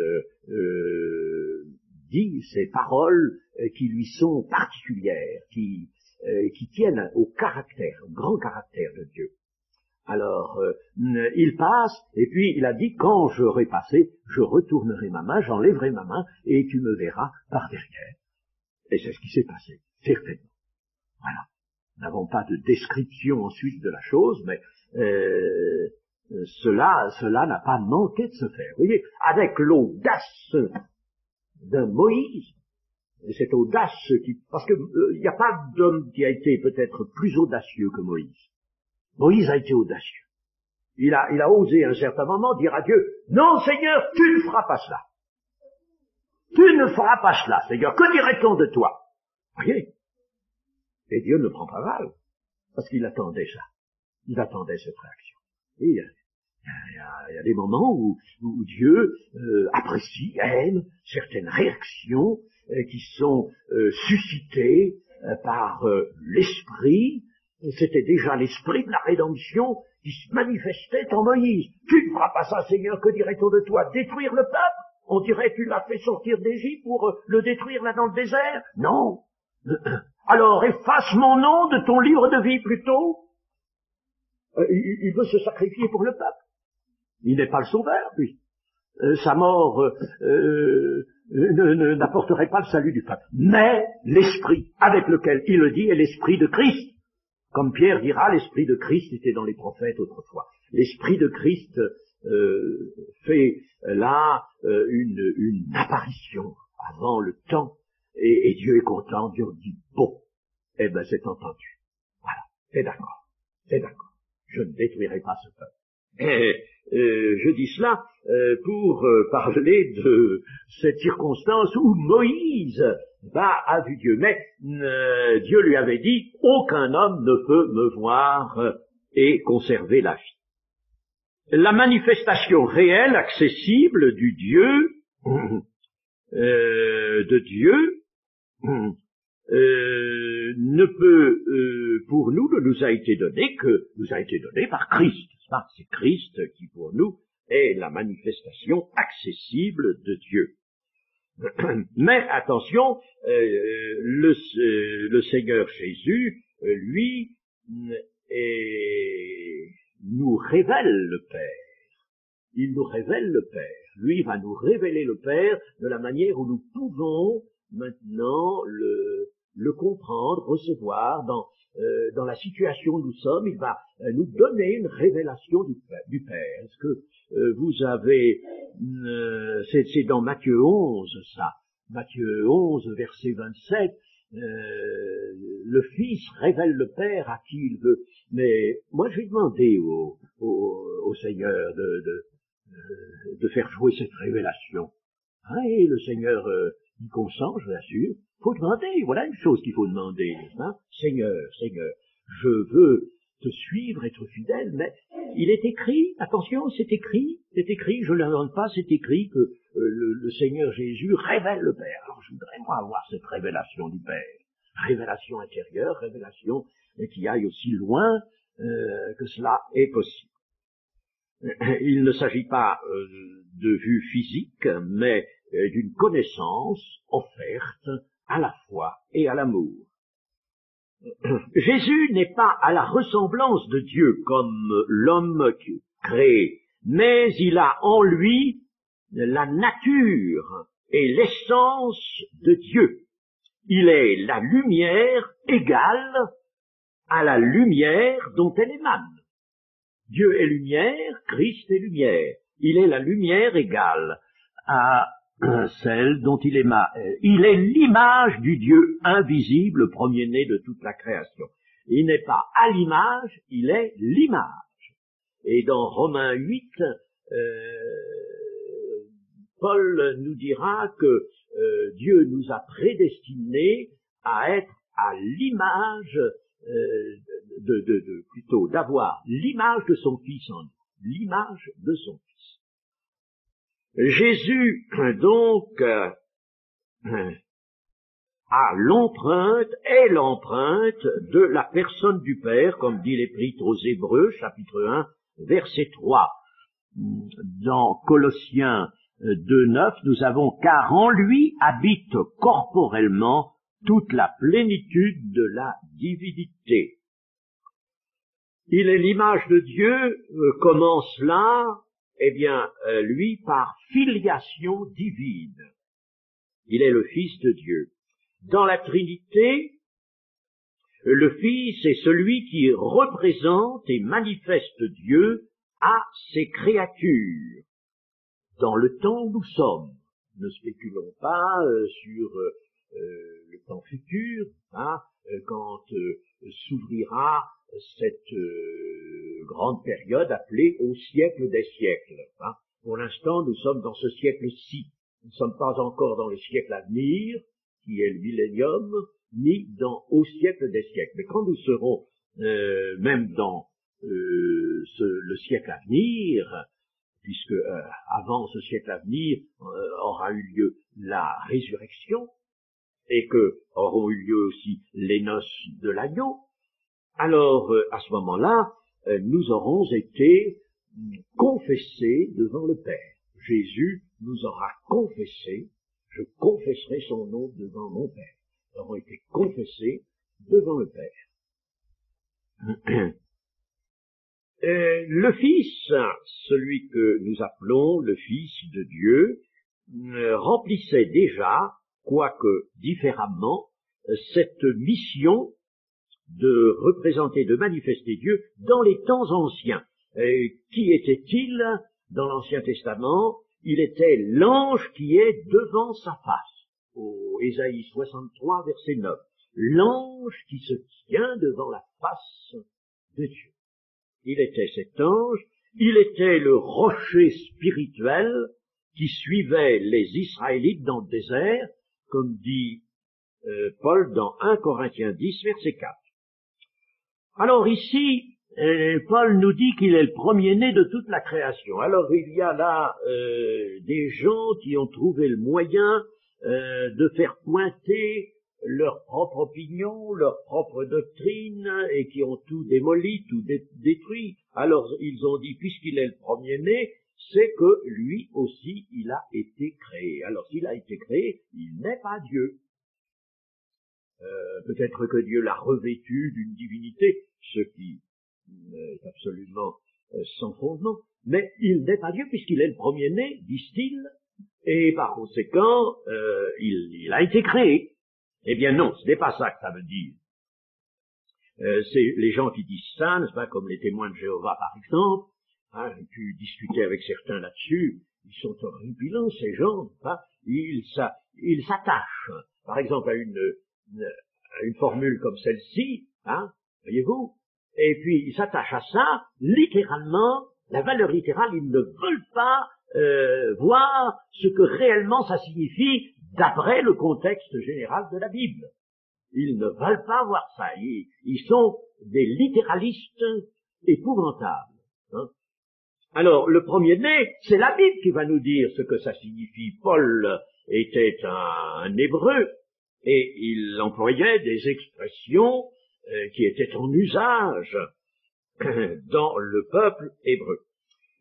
dit ces paroles qui lui sont particulières, qui tiennent au caractère, au grand caractère de Dieu. Alors, il passe, et puis il a dit, quand j'aurai passé, je retournerai ma main, j'enlèverai ma main, et tu me verras par derrière. Et c'est ce qui s'est passé, certainement. Voilà. Nous n'avons pas de description ensuite de la chose, mais cela n'a pas manqué de se faire. Vous voyez, avec l'audace d'un Moïse, et cette audace parce que il n'y a pas d'homme qui a été peut-être plus audacieux que Moïse. Moïse a été audacieux. Il a osé à un certain moment dire à Dieu, non Seigneur, tu ne feras pas cela. Tu ne feras pas cela, Seigneur, que dirait-on de toi? Vous voyez? Et Dieu ne prend pas mal, parce qu'il attendait ça. Il attendait cette réaction. Et il y a des moments où Dieu apprécie, aime certaines réactions qui sont suscitées par l'esprit. C'était déjà l'esprit de la rédemption qui se manifestait en Moïse. Tu ne feras pas ça, Seigneur, que dirait-on de toi? Détruire le peuple? On dirait tu l'as fait sortir d'Égypte pour le détruire là dans le désert? Non. Alors efface mon nom de ton livre de vie plutôt. Il veut se sacrifier pour le peuple. Il n'est pas le sauveur, lui. Sa mort n'apporterait pas le salut du peuple. Mais l'esprit avec lequel il le dit est l'esprit de Christ. Comme Pierre dira, l'esprit de Christ était dans les prophètes autrefois. L'esprit de Christ fait là une apparition avant le temps, et Dieu est content, Dieu dit bon, eh ben c'est entendu. Voilà, c'est d'accord, je ne détruirai pas ce peuple. Je dis cela pour parler de cette circonstance où Moïse a vu Dieu. Mais Dieu lui avait dit, aucun homme ne peut me voir et conserver la vie. La manifestation réelle, accessible du Dieu, de Dieu, ne peut, pour nous, ne nous a été donné que nous a été donné par Christ. C'est Christ qui, pour nous, est la manifestation accessible de Dieu. Mais attention, le Seigneur Jésus, lui, nous révèle le Père. Il nous révèle le Père. Lui va nous révéler le Père de la manière où nous pouvons maintenant le comprendre, recevoir dans la situation où nous sommes. Il va nous donner une révélation du Père. Est-ce que vous avez, c'est dans Matthieu 11, ça. Matthieu 11, verset 27, le Fils révèle le Père à qui il veut. Mais moi, je vais demander au Seigneur de faire jouer cette révélation. Hein, et le Seigneur y consent, je l'assure. Faut demander, voilà une chose qu'il faut demander. Hein. Seigneur, je veux te suivre, être fidèle, mais il est écrit, attention, c'est écrit, je ne l'invente pas, c'est écrit que le Seigneur Jésus révèle le Père. Alors je voudrais moi avoir cette révélation du Père, révélation intérieure, révélation qui aille aussi loin que cela est possible. Il ne s'agit pas de vue physique, mais d'une connaissance offerte à la foi et à l'amour. Jésus n'est pas à la ressemblance de Dieu comme l'homme créé, mais il a en lui la nature et l'essence de Dieu. Il est la lumière égale à la lumière dont elle émane. Dieu est lumière, Christ est lumière. Il est la lumière égale à celle dont il émane. Il est l'image du Dieu invisible, premier-né de toute la création. Il n'est pas à l'image, il est l'image. Et dans Romains 8, Paul nous dira que Dieu nous a prédestinés à être à l'image plutôt d'avoir l'image de son Fils en nous, l'image de son Fils. Jésus, donc, a l'empreinte, est l'empreinte de la personne du Père, comme dit l'Épître aux Hébreux, chapitre 1, verset 3. Dans Colossiens 2:9, nous avons « Car en lui habite corporellement toute la plénitude de la divinité ». Il est l'image de Dieu, comment cela? Eh bien, lui, par filiation divine. Il est le Fils de Dieu. Dans la Trinité, le Fils est celui qui représente et manifeste Dieu à ses créatures. Dans le temps où nous sommes, ne spéculons pas sur le temps futur, hein, quand s'ouvrira cette grande période appelée au siècle des siècles. Hein. Pour l'instant, nous sommes dans ce siècle-ci. Nous ne sommes pas encore dans le siècle à venir, qui est le millénium, ni au siècle des siècles. Mais quand nous serons même dans le siècle à venir, puisque avant ce siècle à venir aura eu lieu la résurrection, et que auront eu lieu aussi les noces de l'agneau, alors à ce moment-là, nous aurons été confessés devant le Père. Jésus nous aura confessés, je confesserai son nom devant mon Père. Nous aurons été confessés devant le Père. Le Fils, celui que nous appelons le Fils de Dieu, remplissait déjà, quoique différemment, cette mission de représenter, de manifester Dieu dans les temps anciens. Qui était-il dans l'Ancien Testament? Il était l'ange qui est devant sa face, au Ésaïe 63, verset 9. L'ange qui se tient devant la face de Dieu. Il était cet ange, il était le rocher spirituel qui suivait les Israélites dans le désert, comme dit Paul dans 1 Corinthiens 10, verset 4. Alors ici, Paul nous dit qu'il est le premier-né de toute la création. Alors il y a là des gens qui ont trouvé le moyen de faire pointer leur propre opinion, leur propre doctrine, et qui ont tout démoli, tout détruit. Alors ils ont dit, puisqu'il est le premier-né, c'est que lui aussi, il a été créé. Alors s'il a été créé, il n'est pas Dieu. Peut-être que Dieu l'a revêtu d'une divinité, ce qui est absolument sans fondement, mais il n'est pas Dieu puisqu'il est le premier-né, disent-ils, et par conséquent, il a été créé. Eh bien non, ce n'est pas ça que ça veut dire. C'est les gens qui disent ça, n'est-ce pas, comme les témoins de Jéhovah par exemple, hein, j'ai pu discuter avec certains là-dessus, ils sont horripilants ces gens, hein, ils s'attachent, par exemple à une formule comme celle-ci, hein, voyez-vous, et puis ils s'attachent à ça, littéralement, la valeur littérale, ils ne veulent pas voir ce que réellement ça signifie d'après le contexte général de la Bible. Ils ne veulent pas voir ça, ils sont des littéralistes épouvantables. Hein. Alors, le premier-né, c'est la Bible qui va nous dire ce que ça signifie. Paul était un Hébreu, et il employait des expressions qui étaient en usage dans le peuple hébreu.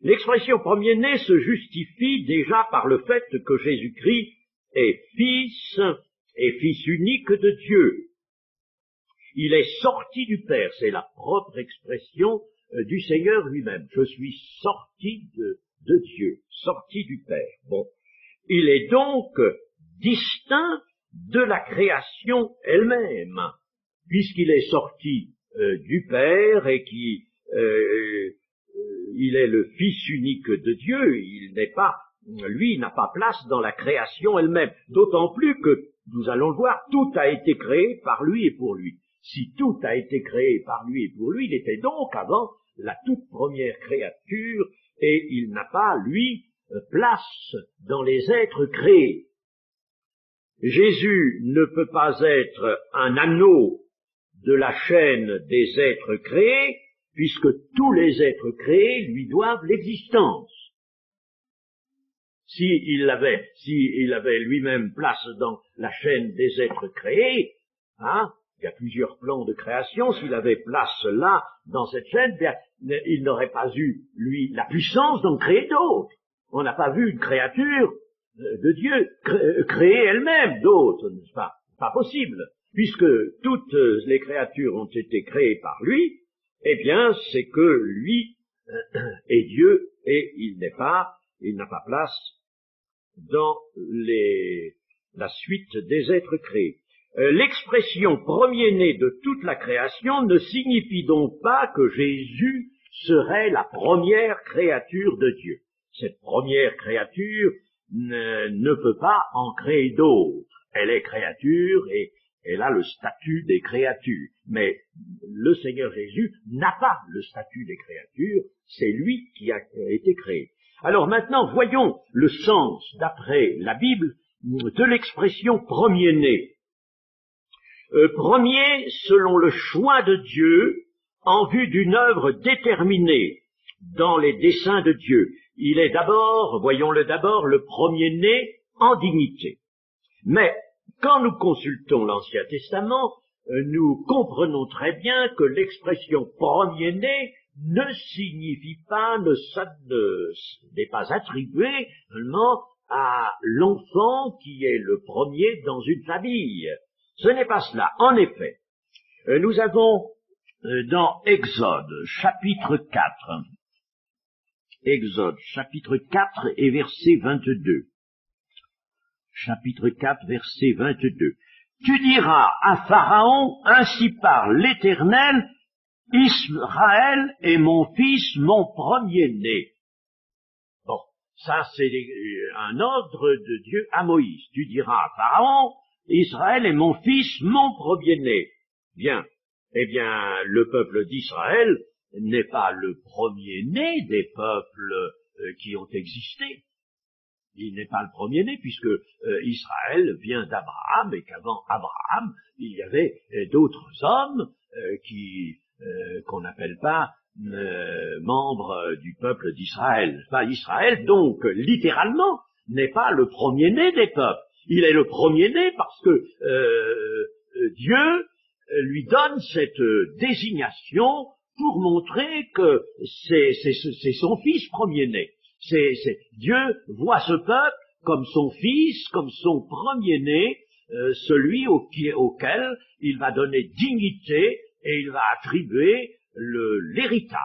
L'expression premier-né se justifie déjà par le fait que Jésus-Christ est fils unique de Dieu. Il est sorti du Père, c'est la propre expression du Seigneur lui-même. Je suis sorti de Dieu, sorti du Père. Bon, il est donc distinct de la création elle-même, puisqu'il est sorti du Père et il est le Fils unique de Dieu. Lui n'a pas place dans la création elle-même. D'autant plus que, nous allons le voir, tout a été créé par lui et pour lui. Si tout a été créé par lui et pour lui, il était donc avant la toute première créature et il n'a pas, lui, place dans les êtres créés. Jésus ne peut pas être un anneau de la chaîne des êtres créés, puisque tous les êtres créés lui doivent l'existence. s'il avait lui-même place dans la chaîne des êtres créés, hein, il y a plusieurs plans de création, s'il avait place là, dans cette chaîne, bien, il n'aurait pas eu, lui, la puissance d'en créer d'autres. On n'a pas vu une créature de Dieu créer elle-même d'autres, n'est-ce pas? Pas possible. Puisque toutes les créatures ont été créées par lui, eh bien, c'est que lui est Dieu et il n'a pas place dans la suite des êtres créés. L'expression premier-né de toute la création ne signifie donc pas que Jésus serait la première créature de Dieu. Cette première créature ne peut pas en créer d'autres. Elle est créature et elle a le statut des créatures. Mais le Seigneur Jésus n'a pas le statut des créatures, c'est lui qui a été créé. Alors maintenant, voyons le sens, d'après la Bible, de l'expression premier-né. Premier selon le choix de Dieu en vue d'une œuvre déterminée dans les desseins de Dieu. Il est d'abord, voyons-le d'abord, le premier-né en dignité. Mais quand nous consultons l'Ancien Testament, nous comprenons très bien que l'expression premier-né ne signifie pas, n'est pas attribuée seulement à l'enfant qui est le premier dans une famille. Ce n'est pas cela. En effet, nous avons dans Exode, chapitre 4, Exode, chapitre 4 et verset 22. Chapitre 4, verset 22. Tu diras à Pharaon, ainsi parle l'Éternel, Israël est mon fils, mon premier-né. Bon, ça c'est un ordre de Dieu à Moïse. Tu diras à Pharaon, Israël est mon fils, mon premier-né. Bien. Eh bien, le peuple d'Israël n'est pas le premier-né des peuples qui ont existé. Il n'est pas le premier-né puisque Israël vient d'Abraham et qu'avant Abraham, il y avait d'autres hommes qu'on n'appelle pas membres du peuple d'Israël. Israël, donc, littéralement, n'est pas le premier-né des peuples. Il est le premier-né parce que Dieu lui donne cette désignation pour montrer que c'est son fils premier-né. Dieu voit ce peuple comme son fils, comme son premier-né, celui auquel il va donner dignité et il va attribuer l'héritage.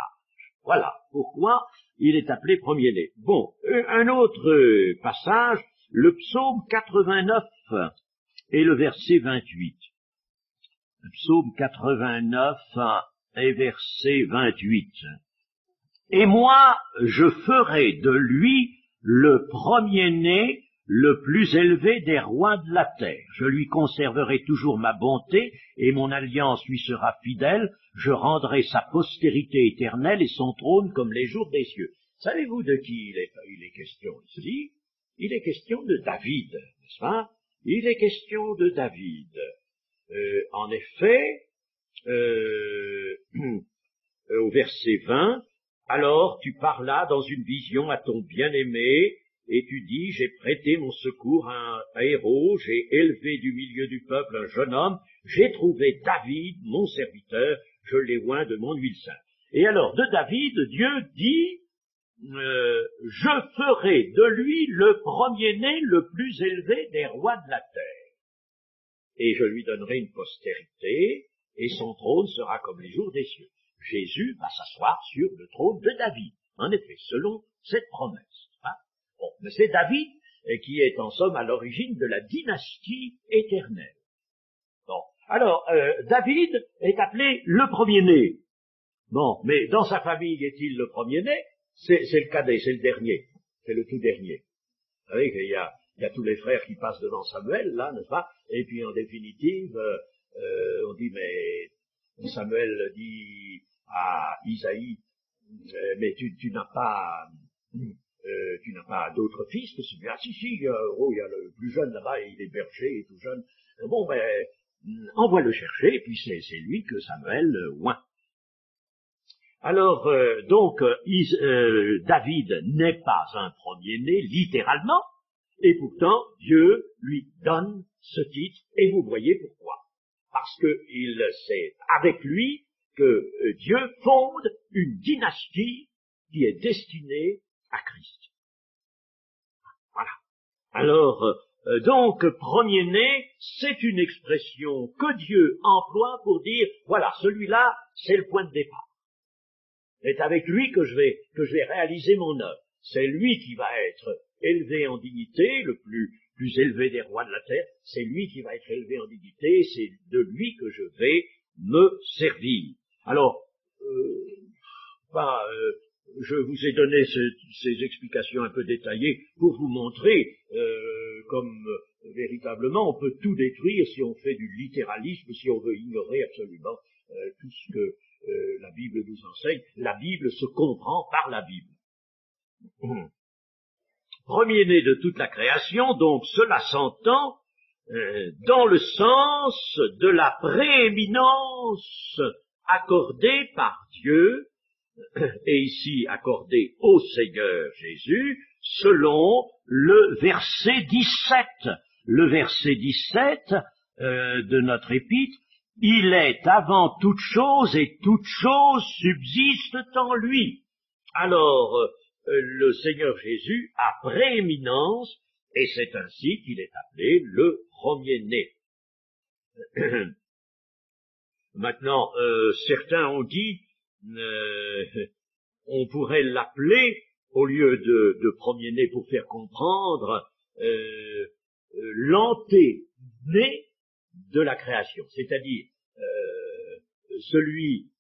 Voilà pourquoi il est appelé premier-né. Bon, un autre passage, le psaume 89 et le verset 28. Le psaume 89 et verset 28. Et moi, je ferai de lui le premier-né, le plus élevé des rois de la terre. Je lui conserverai toujours ma bonté, et mon alliance lui sera fidèle. Je rendrai sa postérité éternelle et son trône comme les jours des cieux. Savez-vous de qui il est question ici? Il est question de David, n'est-ce pas? Il est question de David. En effet, au verset 20, alors tu parlas dans une vision à ton bien-aimé, et tu dis, j'ai prêté mon secours à un héros, j'ai élevé du milieu du peuple un jeune homme, j'ai trouvé David, mon serviteur, je l'ai oint de mon huile sainte. Et alors, de David, Dieu dit, je ferai de lui le premier-né, le plus élevé des rois de la terre. Et je lui donnerai une postérité, et son trône sera comme les jours des cieux. Jésus va s'asseoir sur le trône de David, en effet, selon cette promesse. Hein? Bon, mais c'est David qui est en somme à l'origine de la dynastie éternelle. Bon, alors, David est appelé le premier-né. Bon, mais dans sa famille, est-il le premier-né? C'est le cadet, c'est le dernier, c'est le tout dernier. Vous savez qu'il y a tous les frères qui passent devant Samuel, là, n'est-ce pas? Et puis en définitive, on dit, mais Samuel dit à Isaïe, mais tu n'as pas d'autre fils que celui-là. Si, il y a le plus jeune là-bas, il est berger, il est tout jeune. Bon, envoie le chercher, et puis c'est lui que Samuel oint. Alors, David n'est pas un premier-né, littéralement, et pourtant, Dieu lui donne ce titre, et vous voyez pourquoi. Parce que c'est avec lui que Dieu fonde une dynastie qui est destinée à Christ. Voilà. Alors, donc, premier-né, c'est une expression que Dieu emploie pour dire, voilà, celui-là, c'est le point de départ. C'est avec lui que je vais réaliser mon œuvre. C'est lui qui va être élevé en dignité, le plus élevé des rois de la terre. C'est lui qui va être élevé en dignité, c'est de lui que je vais me servir. Alors, je vous ai donné ces explications un peu détaillées pour vous montrer comme véritablement on peut tout détruire si on fait du littéralisme, si on veut ignorer absolument tout ce que la Bible nous enseigne. La Bible se comprend par la Bible. Premier-né de toute la création, donc cela s'entend dans le sens de la prééminence accordée par Dieu, et ici accordée au Seigneur Jésus, selon le verset 17. Le verset 17 de notre épître, il est avant toute chose et toute chose subsiste en lui. Alors, le Seigneur Jésus a prééminence, et c'est ainsi qu'il est appelé le premier-né. Maintenant, certains ont dit, on pourrait l'appeler, au lieu de premier-né pour faire comprendre, l'anté-né de la création, c'est-à-dire celui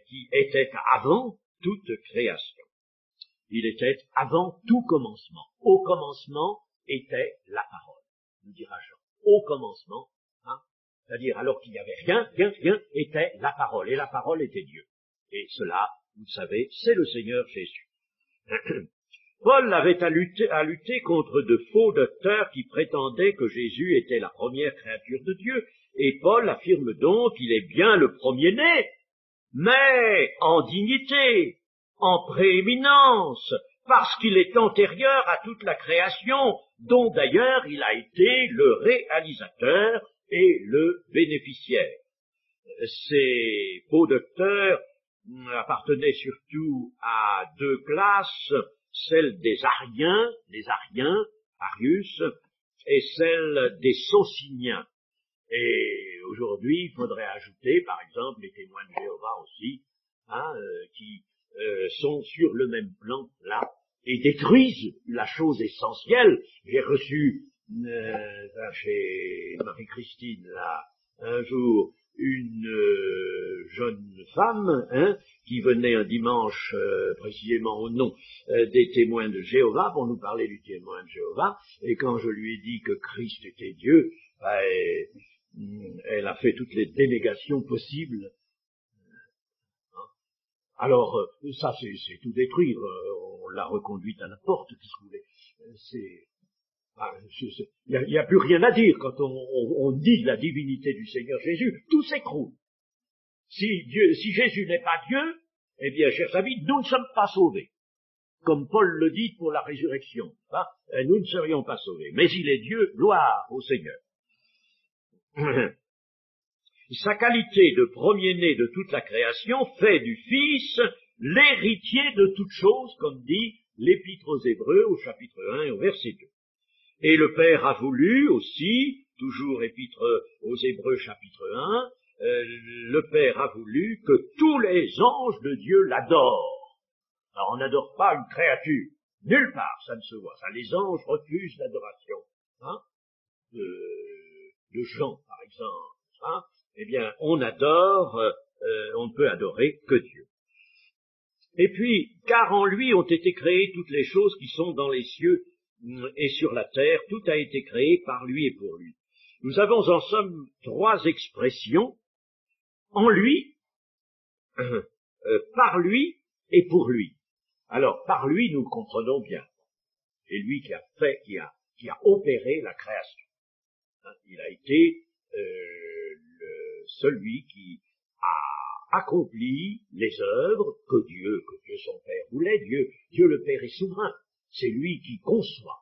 qui était avant toute création. Il était avant tout commencement. Au commencement était la parole, nous dira Jean. Au commencement, c'est-à-dire alors qu'il n'y avait rien était la parole, et la parole était Dieu. Et cela, vous le savez, c'est le Seigneur Jésus. Paul avait à lutter contre de faux docteurs qui prétendaient que Jésus était la première créature de Dieu, et Paul affirme donc qu'il est bien le premier-né, mais en dignité, en prééminence, parce qu'il est antérieur à toute la création, dont d'ailleurs il a été le réalisateur et le bénéficiaire. Ces faux docteurs appartenaient surtout à deux classes, celle des Ariens, Arius, et celle des Sociniens. Et aujourd'hui, il faudrait ajouter, par exemple, les témoins de Jéhovah aussi, qui sont sur le même plan, là, et détruisent la chose essentielle. J'ai reçu chez Marie-Christine, là, un jour, une jeune femme, qui venait un dimanche, précisément au nom des témoins de Jéhovah, pour nous parler du témoin de Jéhovah, et quand je lui ai dit que Christ était Dieu, elle a fait toutes les dénégations possibles. Alors, ça, c'est tout détruire. On l'a reconduite à la porte, qu'est-ce que vous voulez. Il n'y a plus rien à dire quand on dit de la divinité du Seigneur Jésus. Tout s'écroule. Si Jésus n'est pas Dieu, eh bien, chers amis, nous ne sommes pas sauvés. Comme Paul le dit pour la résurrection. Nous ne serions pas sauvés. Mais il est Dieu, gloire au Seigneur. Sa qualité de premier-né de toute la création fait du Fils l'héritier de toutes choses, comme dit l'Épître aux Hébreux au chapitre 1 et au verset 2. Et le Père a voulu aussi, toujours Épître aux Hébreux chapitre 1, le Père a voulu que tous les anges de Dieu l'adorent. Alors on n'adore pas une créature, nulle part ça ne se voit. Ça, les anges refusent l'adoration. De Jean, par exemple. Eh bien, on adore, on ne peut adorer que Dieu. Et puis, car en lui ont été créées toutes les choses qui sont dans les cieux et sur la terre, tout a été créé par lui et pour lui. Nous avons en somme trois expressions, en lui, par lui et pour lui. Alors, par lui, nous le comprenons bien. C'est lui qui a opéré la création. Il a été celui qui accompli les œuvres que Dieu son Père voulait. Dieu le Père est souverain. C'est lui qui conçoit.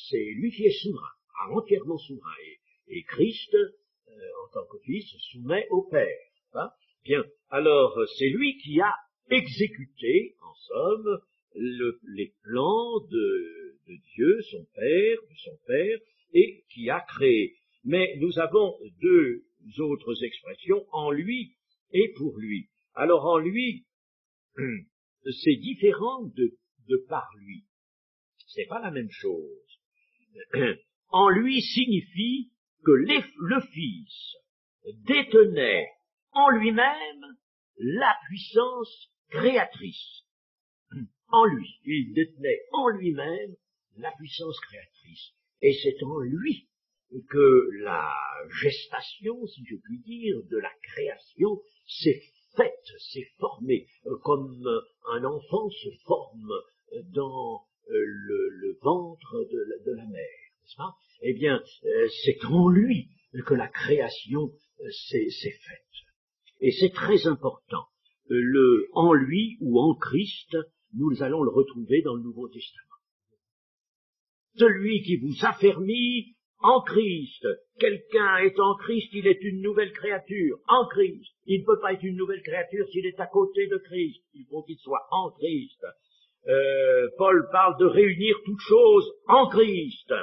C'est lui qui est souverain, entièrement souverain. Et Christ, en tant que Fils, se soumet au Père. Hein? Bien, alors c'est lui qui a exécuté, en somme, les plans de Dieu, son Père, et qui a créé. Mais nous avons deux autres expressions, en lui et pour lui. Alors en lui, c'est différent de par lui. C'est pas la même chose. En lui signifie que le Fils détenait en lui-même la puissance créatrice. En lui, il détenait en lui-même la puissance créatrice. Et c'est en lui que la gestation, si je puis dire, de la création s'est faite, s'est formée, comme un enfant se forme dans le ventre de la mère, n'est-ce pas? Eh bien, c'est en lui que la création s'est faite. Et c'est très important. Le en lui ou en Christ, nous allons le retrouver dans le Nouveau Testament. Celui qui vous affermit en Christ. Quelqu'un est en Christ, il est une nouvelle créature. En Christ. Il ne peut pas être une nouvelle créature s'il est à côté de Christ. Il faut qu'il soit en Christ. Paul parle de réunir toutes choses en Christ.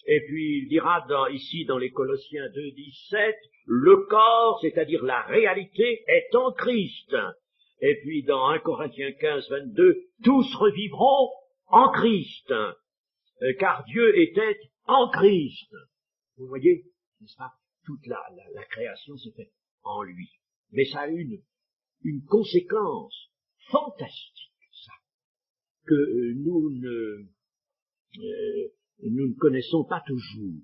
Et puis il dira ici dans les Colossiens 2:17, le corps, c'est-à-dire la réalité, est en Christ. Et puis dans 1 Corinthiens 15:22, tous revivront en Christ, car Dieu était en Christ. Vous voyez, n'est-ce pas? Toute la création se fait en lui. Mais ça a une conséquence fantastique, ça, que nous ne connaissons pas toujours,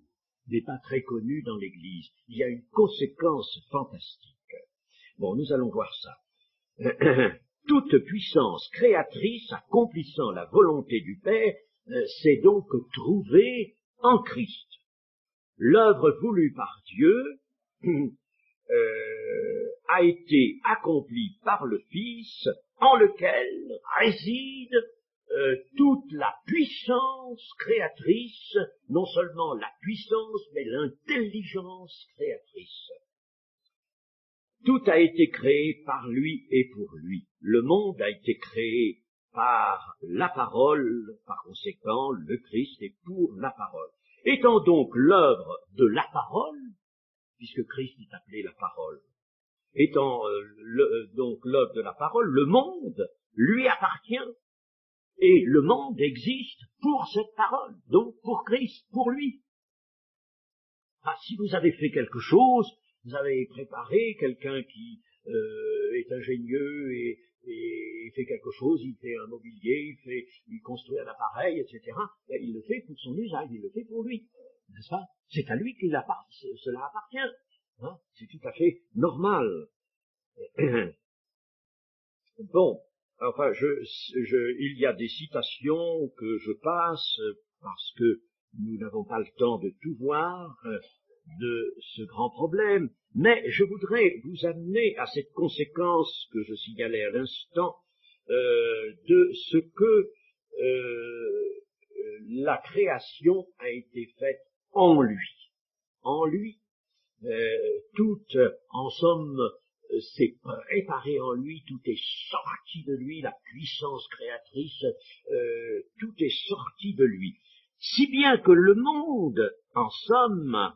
n'est pas très connu dans l'Église. Il y a une conséquence fantastique. Bon, nous allons voir ça. Toute puissance créatrice accomplissant la volonté du Père s'est donc trouvée en Christ. L'œuvre voulue par Dieu a été accomplie par le Fils, en lequel réside toute la puissance créatrice, non seulement la puissance, mais l'intelligence créatrice. Tout a été créé par lui et pour lui. Le monde a été créé par la parole, par conséquent, le Christ est pour la parole. Étant donc l'œuvre de la parole, puisque Christ est appelé la parole, étant donc l'œuvre de la parole, le monde lui appartient, et le monde existe pour cette parole, donc pour Christ, pour lui. Ah, si vous avez fait quelque chose, vous avez préparé quelqu'un qui est ingénieux et fait quelque chose, il fait un mobilier, il construit un appareil, etc. Et il le fait pour son usage, il le fait pour lui, n'est-ce pas? C'est à lui cela appartient. Hein? C'est tout à fait normal. Bon, enfin, il y a des citations que je passe parce que nous n'avons pas le temps de tout voir de ce grand problème, mais je voudrais vous amener à cette conséquence que je signalais à l'instant de ce que la création a été faite en lui. En lui, tout, en somme, c'est préparé en lui, tout est sorti de lui, la puissance créatrice, tout est sorti de lui. Si bien que le monde, en somme,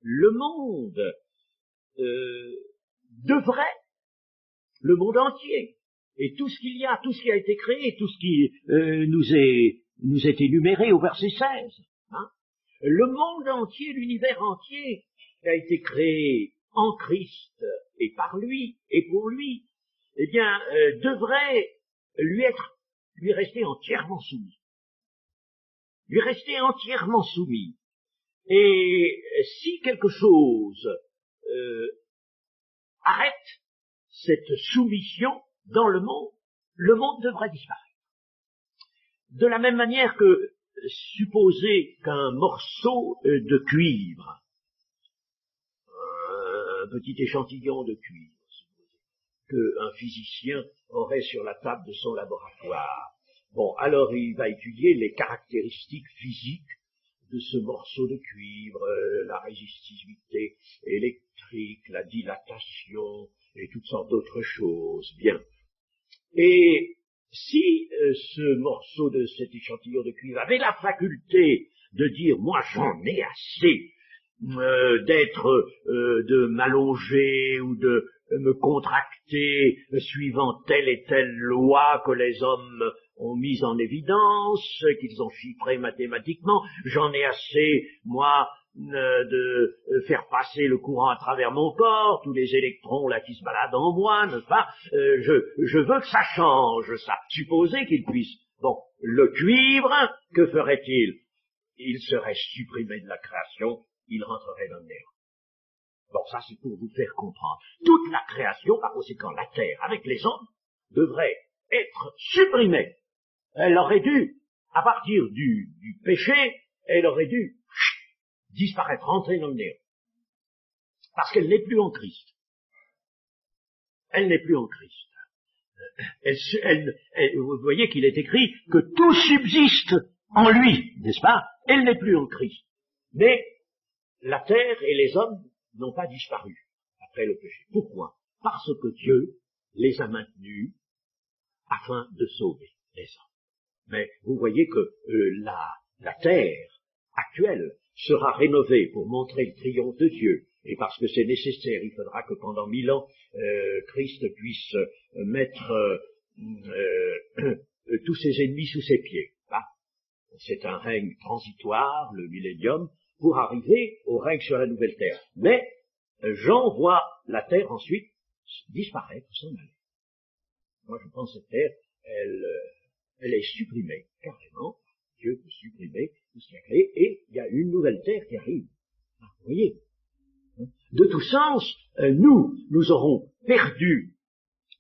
le monde devrait, le monde entier, et tout ce qu'il y a, tout ce qui a été créé, tout ce qui nous est énuméré au verset 16, hein, le monde entier, l'univers entier a été créé en Christ et par lui et pour lui, eh bien, devrait lui rester entièrement soumis. Lui rester entièrement soumis. Et si quelque chose arrête cette soumission dans le monde devrait disparaître. De la même manière que supposer qu'un morceau de cuivre, un petit échantillon de cuivre, qu'un physicien aurait sur la table de son laboratoire. Bon, alors il va étudier les caractéristiques physiques de ce morceau de cuivre, la résistivité électrique, la dilatation et toutes sortes d'autres choses. Bien. Et si ce morceau de cet échantillon de cuivre avait la faculté de dire « moi j'en ai assez », de m'allonger ou de me contracter suivant telle et telle loi que les hommes ont mise en évidence, qu'ils ont chiffré mathématiquement. J'en ai assez, moi, de faire passer le courant à travers mon corps, tous les électrons là qui se baladent en moi, n'est-ce pas? Je veux que ça change, ça. Supposez qu'il puisse. Bon, le cuivre, que ferait-il? Il serait supprimé de la création, il rentrerait dans le néant. Bon, ça c'est pour vous faire comprendre. Toute la création, par conséquent la terre, avec les hommes, devrait être supprimée. Elle aurait dû, à partir du péché, elle aurait dû disparaître, rentrer dans le néant. Parce qu'elle n'est plus en Christ. Elle n'est plus en Christ. Vous voyez qu'il est écrit que tout subsiste en lui, n'est-ce pas? Elle n'est plus en Christ. Mais la terre et les hommes n'ont pas disparu après le péché. Pourquoi? Parce que Dieu les a maintenus afin de sauver les hommes. Mais vous voyez que la terre actuelle sera rénovée pour montrer le triomphe de Dieu. Et parce que c'est nécessaire, il faudra que pendant 1000 ans, Christ puisse mettre tous ses ennemis sous ses pieds. Hein? C'est un règne transitoire, le millénium, pour arriver au règne sur la nouvelle terre. Mais Jean voit la terre ensuite disparaître, s'en aller. Moi je pense que cette terre, elle est supprimée, carrément. Dieu peut supprimer tout ce qu'il a créé, et il y a une nouvelle terre qui arrive. Vous voyez? De tout sens, nous aurons perdu,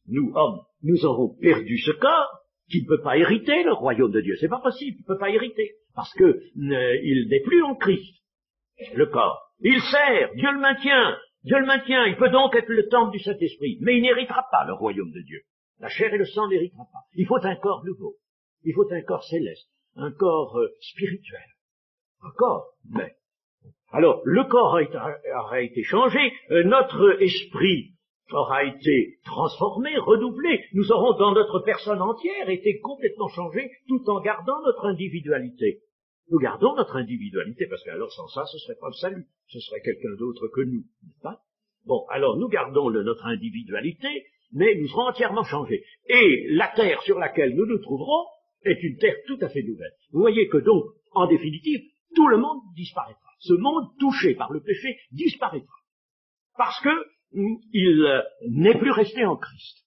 nous hommes, nous aurons perdu ce corps qui ne peut pas hériter le royaume de Dieu. C'est pas possible, il ne peut pas hériter, parce que il n'est plus en Christ, le corps. Il sert, Dieu le maintient, il peut donc être le temple du Saint-Esprit, mais il n'héritera pas le royaume de Dieu. La chair et le sang n'héritera pas. Il faut un corps nouveau, il faut un corps céleste, un corps spirituel, un corps, mais... Alors, le corps aura été changé, notre esprit aura été transformé, redoublé, nous aurons dans notre personne entière été complètement changés tout en gardant notre individualité. Nous gardons notre individualité, parce que alors sans ça, ce serait pas le salut, ce serait quelqu'un d'autre que nous, n'est-ce pas? Bon, alors nous gardons notre individualité, mais nous serons entièrement changés. Et la terre sur laquelle nous nous trouverons est une terre tout à fait nouvelle. Vous voyez que donc, en définitive, tout le monde disparaîtra. Ce monde touché par le péché disparaîtra. Parce que il n'est plus resté en Christ.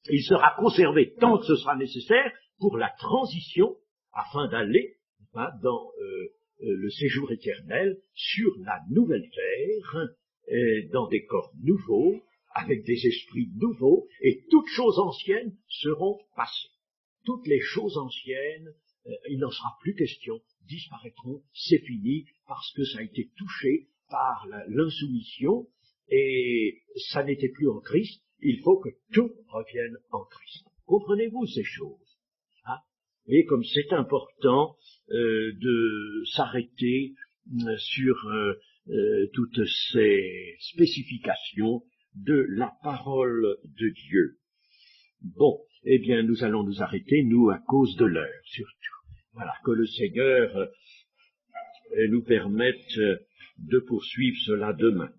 Il sera conservé tant que ce sera nécessaire pour la transition afin d'aller dans le séjour éternel sur la nouvelle terre, dans des corps nouveaux, avec des esprits nouveaux, et toutes choses anciennes seront passées. Toutes les choses anciennes, il n'en sera plus question, disparaîtront, c'est fini, parce que ça a été touché par l'insoumission, et ça n'était plus en Christ, il faut que tout revienne en Christ. Comprenez-vous ces choses? Hein? Et comme c'est important de s'arrêter sur toutes ces spécifications de la parole de Dieu. Bon, eh bien, nous allons nous arrêter, nous, à cause de l'heure, surtout. Voilà, que le Seigneur nous permette de poursuivre cela demain.